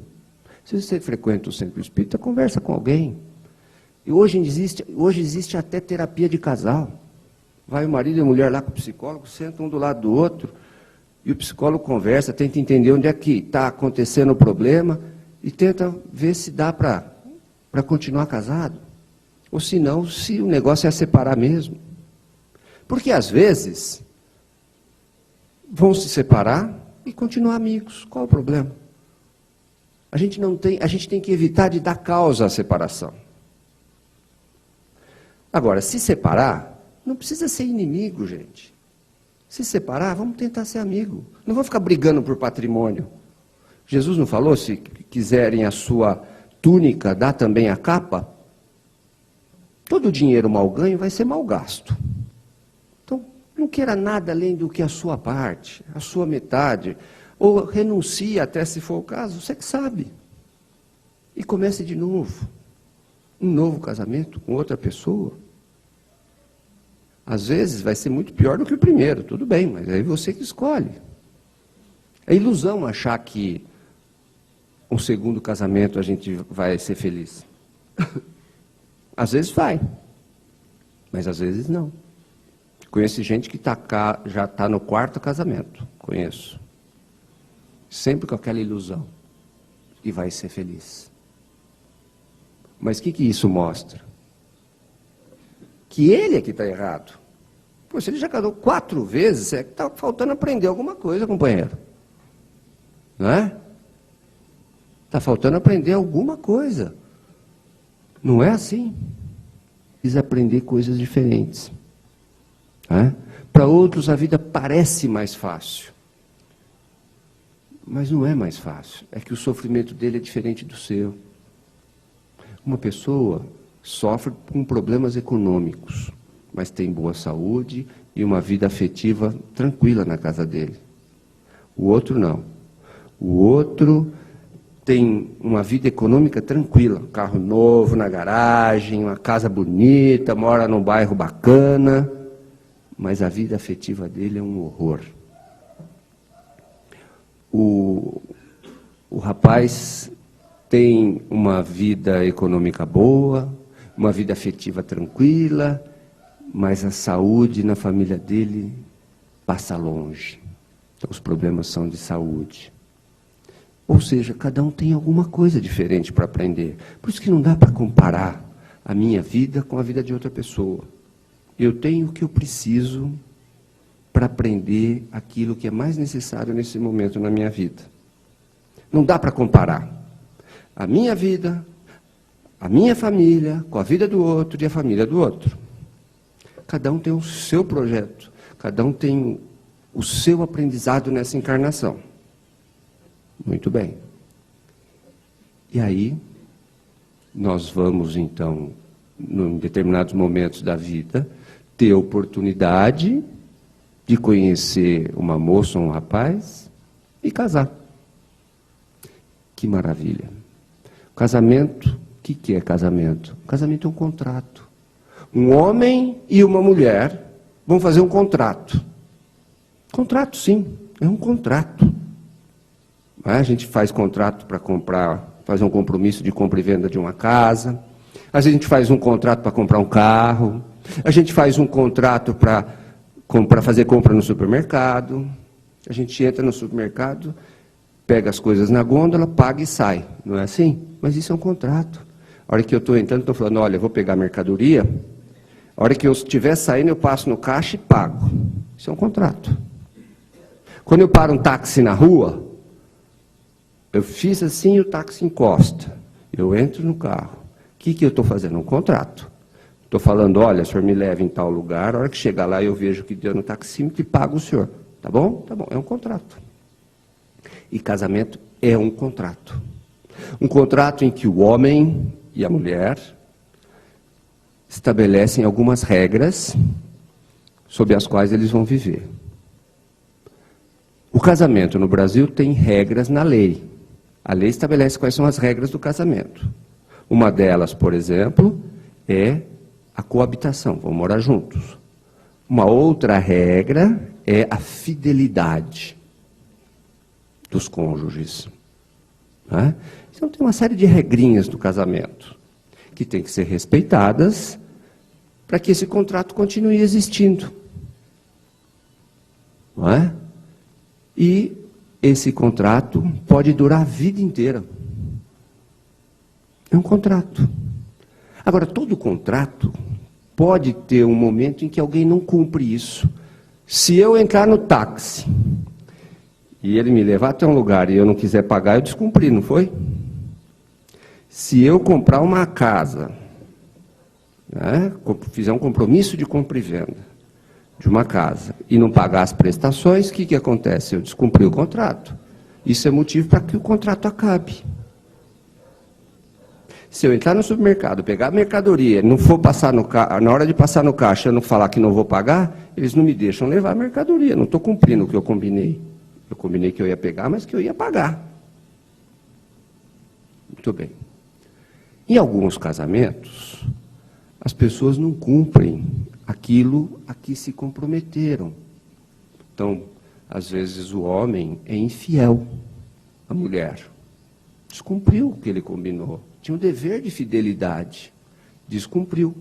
S2: Se você frequenta o centro espírita, conversa com alguém. E hoje existe até terapia de casal. Vai o marido e a mulher lá com o psicólogo, sentam um do lado do outro, e o psicólogo conversa, tenta entender onde é que está acontecendo o problema, e tenta ver se dá para continuar casado. Ou se não, se o negócio é separar mesmo. Porque às vezes vão se separar e continuar amigos. Qual o problema? A gente tem que evitar de dar causa à separação. Agora, se separar, não precisa ser inimigo, gente. Se separar, vamos tentar ser amigo. Não vamos ficar brigando por patrimônio. Jesus não falou, se quiserem a sua túnica, dá também a capa? Todo dinheiro mal ganho vai ser mal gasto. Então, não queira nada além do que a sua parte, a sua metade. Ou renuncie até se for o caso, você que sabe. E comece de novo. Um novo casamento com outra pessoa. Às vezes vai ser muito pior do que o primeiro, tudo bem, mas aí você que escolhe. É ilusão achar que um segundo casamento a gente vai ser feliz. Às vezes vai, mas às vezes não. Conheço gente que já está no 4º casamento, conheço. Sempre com aquela ilusão, e vai ser feliz. Mas o que isso mostra? Que ele é que está errado. Pô, se ele já casou 4 vezes, é que está faltando aprender alguma coisa, companheiro. Não é? Está faltando aprender alguma coisa. Não é assim. Precisa aprender coisas diferentes. Para outros a vida parece mais fácil. Mas não é mais fácil. É que o sofrimento dele é diferente do seu. Uma pessoa sofre com problemas econômicos, mas tem boa saúde e uma vida afetiva tranquila na casa dele. O outro não. O outro tem uma vida econômica tranquila, um carro novo na garagem, uma casa bonita, mora num bairro bacana, mas a vida afetiva dele é um horror. O rapaz tem uma vida econômica boa, uma vida afetiva tranquila, mas a saúde na família dele passa longe. Então, os problemas são de saúde. Ou seja, cada um tem alguma coisa diferente para aprender. Por isso que não dá para comparar a minha vida com a vida de outra pessoa. Eu tenho o que eu preciso para aprender aquilo que é mais necessário nesse momento na minha vida. Não dá para comparar a minha vida, a minha família, com a vida do outro e a família do outro. Cada um tem o seu projeto, cada um tem o seu aprendizado nessa encarnação. Muito bem. E aí, nós vamos, então, em determinados momentos da vida, ter a oportunidade de conhecer uma moça ou um rapaz e casar. Que maravilha. Casamento, o que é casamento? Casamento é um contrato. Um homem e uma mulher vão fazer um contrato. Contrato, sim, é um contrato. A gente faz contrato para comprar, fazer um compromisso de compra e venda de uma casa. Às vezes a gente faz um contrato para comprar um carro. A gente faz um contrato para fazer compra no supermercado. A gente entra no supermercado, pega as coisas na gôndola, paga e sai. Não é assim? Mas isso é um contrato. A hora que eu estou entrando, estou falando, olha, eu vou pegar a mercadoria. A hora que eu estiver saindo, eu passo no caixa e pago. Isso é um contrato. Quando eu paro um táxi na rua, eu fiz assim e o táxi encosta. Eu entro no carro. O que eu estou fazendo? Um contrato. Estou falando, olha, o senhor me leva em tal lugar, a hora que chegar lá eu vejo que deu no taxímetro e pago o senhor. Tá bom? Tá bom, é um contrato. E casamento é um contrato. Um contrato em que o homem e a mulher estabelecem algumas regras sob as quais eles vão viver. O casamento no Brasil tem regras na lei. A lei estabelece quais são as regras do casamento. Uma delas, por exemplo, é a coabitação, vão morar juntos. Uma outra regra é a fidelidade dos cônjuges. Né? Então tem uma série de regrinhas do casamento que tem que ser respeitadas para que esse contrato continue existindo. Não é? E esse contrato pode durar a vida inteira. É um contrato. Agora, todo contrato pode ter um momento em que alguém não cumpre isso. Se eu entrar no táxi e ele me levar até um lugar e eu não quiser pagar, eu descumpri, não foi? Se eu comprar uma casa, né, fizer um compromisso de compra e venda de uma casa e não pagar as prestações, o que acontece? Eu descumpri o contrato. Isso é motivo para que o contrato acabe. Se eu entrar no supermercado, pegar a mercadoria, não for passar na hora de passar no caixa, eu não falar que não vou pagar, eles não me deixam levar a mercadoria. Não estou cumprindo o que eu combinei. Eu combinei que eu ia pegar, mas que eu ia pagar. Muito bem. Em alguns casamentos, as pessoas não cumprem aquilo a que se comprometeram. Então, às vezes o homem é infiel à mulher. Descumpriu o que ele combinou. Tinha um dever de fidelidade. Descumpriu.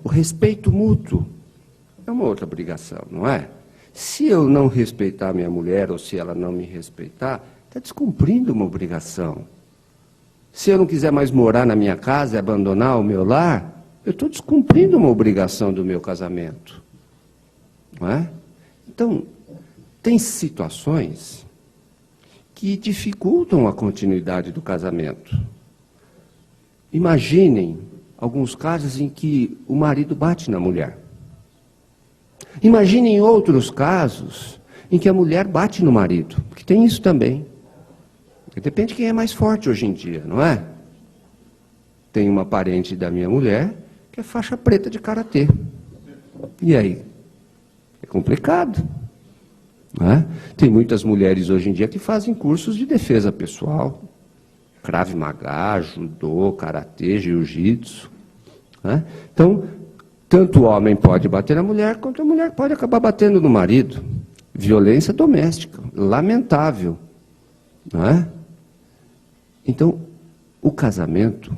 S2: O respeito mútuo é uma outra obrigação, não é? Se eu não respeitar minha mulher, ou se ela não me respeitar, está descumprindo uma obrigação. Se eu não quiser mais morar na minha casa e abandonar o meu lar, eu estou descumprindo uma obrigação do meu casamento. Não é? Então, tem situações que dificultam a continuidade do casamento. Imaginem alguns casos em que o marido bate na mulher. Imaginem outros casos em que a mulher bate no marido, porque tem isso também. Depende de quem é mais forte hoje em dia, não é? Tem uma parente da minha mulher que é faixa preta de karatê. E aí? É complicado. Não é? Tem muitas mulheres hoje em dia que fazem cursos de defesa pessoal, Krav Maga, judô, karatê, jiu-jitsu. Né? Então, tanto o homem pode bater na mulher, quanto a mulher pode acabar batendo no marido. Violência doméstica, lamentável. Não é? Então, o casamento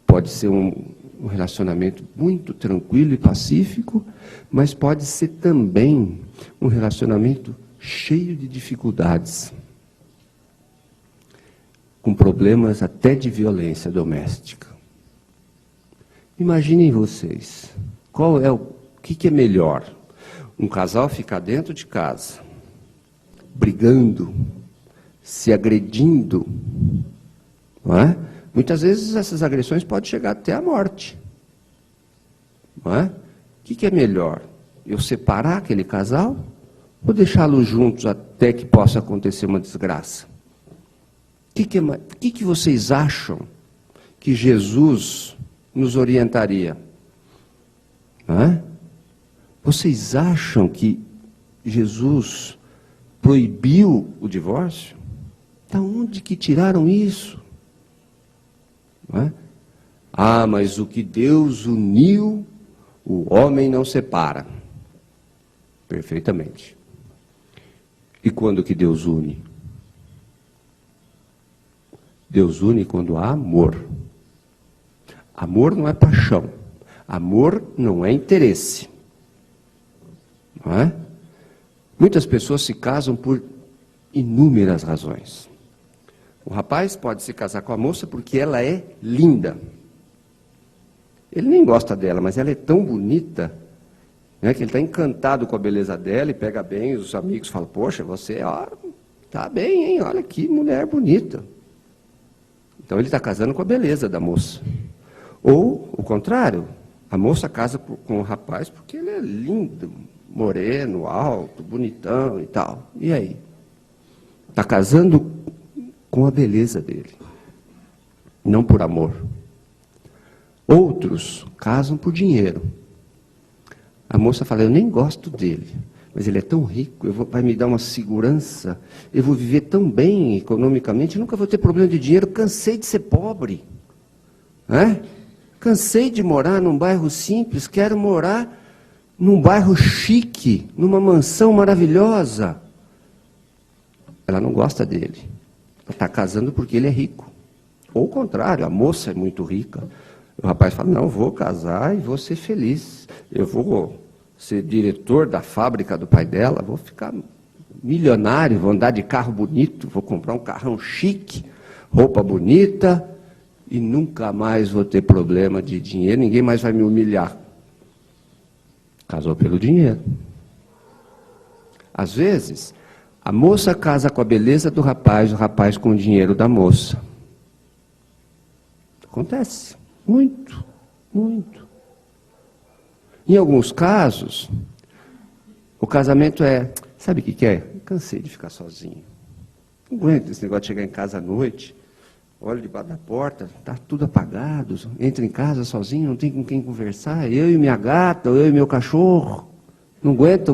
S2: pode ser um relacionamento muito tranquilo e pacífico, mas pode ser também um relacionamento cheio de dificuldades, com problemas até de violência doméstica. Imaginem vocês, o que é melhor? Um casal ficar dentro de casa, brigando, se agredindo, não é? Muitas vezes essas agressões podem chegar até a morte. Não é? O que é melhor? Eu separar aquele casal ou deixá-los juntos até que possa acontecer uma desgraça? O que vocês acham que Jesus nos orientaria? Não é? Vocês acham que Jesus proibiu o divórcio? Da onde que tiraram isso? Não é? Ah, mas o que Deus uniu, o homem não separa. Perfeitamente. E quando que Deus une? Deus une quando há amor. Amor não é paixão. Amor não é interesse. Não é? Muitas pessoas se casam por inúmeras razões. O rapaz pode se casar com a moça porque ela é linda. Ele nem gosta dela, mas ela é tão bonita, né, que ele está encantado com a beleza dela e pega bem, os amigos falam, poxa, você está bem, hein? Olha que mulher bonita. Então ele está casando com a beleza da moça. Ou, o contrário, a moça casa com o rapaz porque ele é lindo, moreno, alto, bonitão e tal. E aí? Está casando com a beleza dele, não por amor. Outros casam por dinheiro. A moça fala, eu nem gosto dele, mas ele é tão rico, vai me dar uma segurança, eu vou viver tão bem economicamente, eu nunca vou ter problema de dinheiro, cansei de ser pobre. Cansei de morar num bairro simples, quero morar num bairro chique, numa mansão maravilhosa. Ela não gosta dele. Ela está casando porque ele é rico. Ou o contrário, a moça é muito rica. O rapaz fala, não, vou casar e vou ser feliz. Eu vou ser diretor da fábrica do pai dela, vou ficar milionário, vou andar de carro bonito, vou comprar um carrão chique, roupa bonita, e nunca mais vou ter problema de dinheiro, ninguém mais vai me humilhar. Casou pelo dinheiro. Às vezes, a moça casa com a beleza do rapaz, o rapaz com o dinheiro da moça. Acontece. Muito, muito. Em alguns casos, o casamento sabe o que é? Eu cansei de ficar sozinho. Não aguento esse negócio de chegar em casa à noite, olho debaixo da porta, está tudo apagado, entra em casa sozinho, não tem com quem conversar, eu e minha gata, eu e meu cachorro, não aguento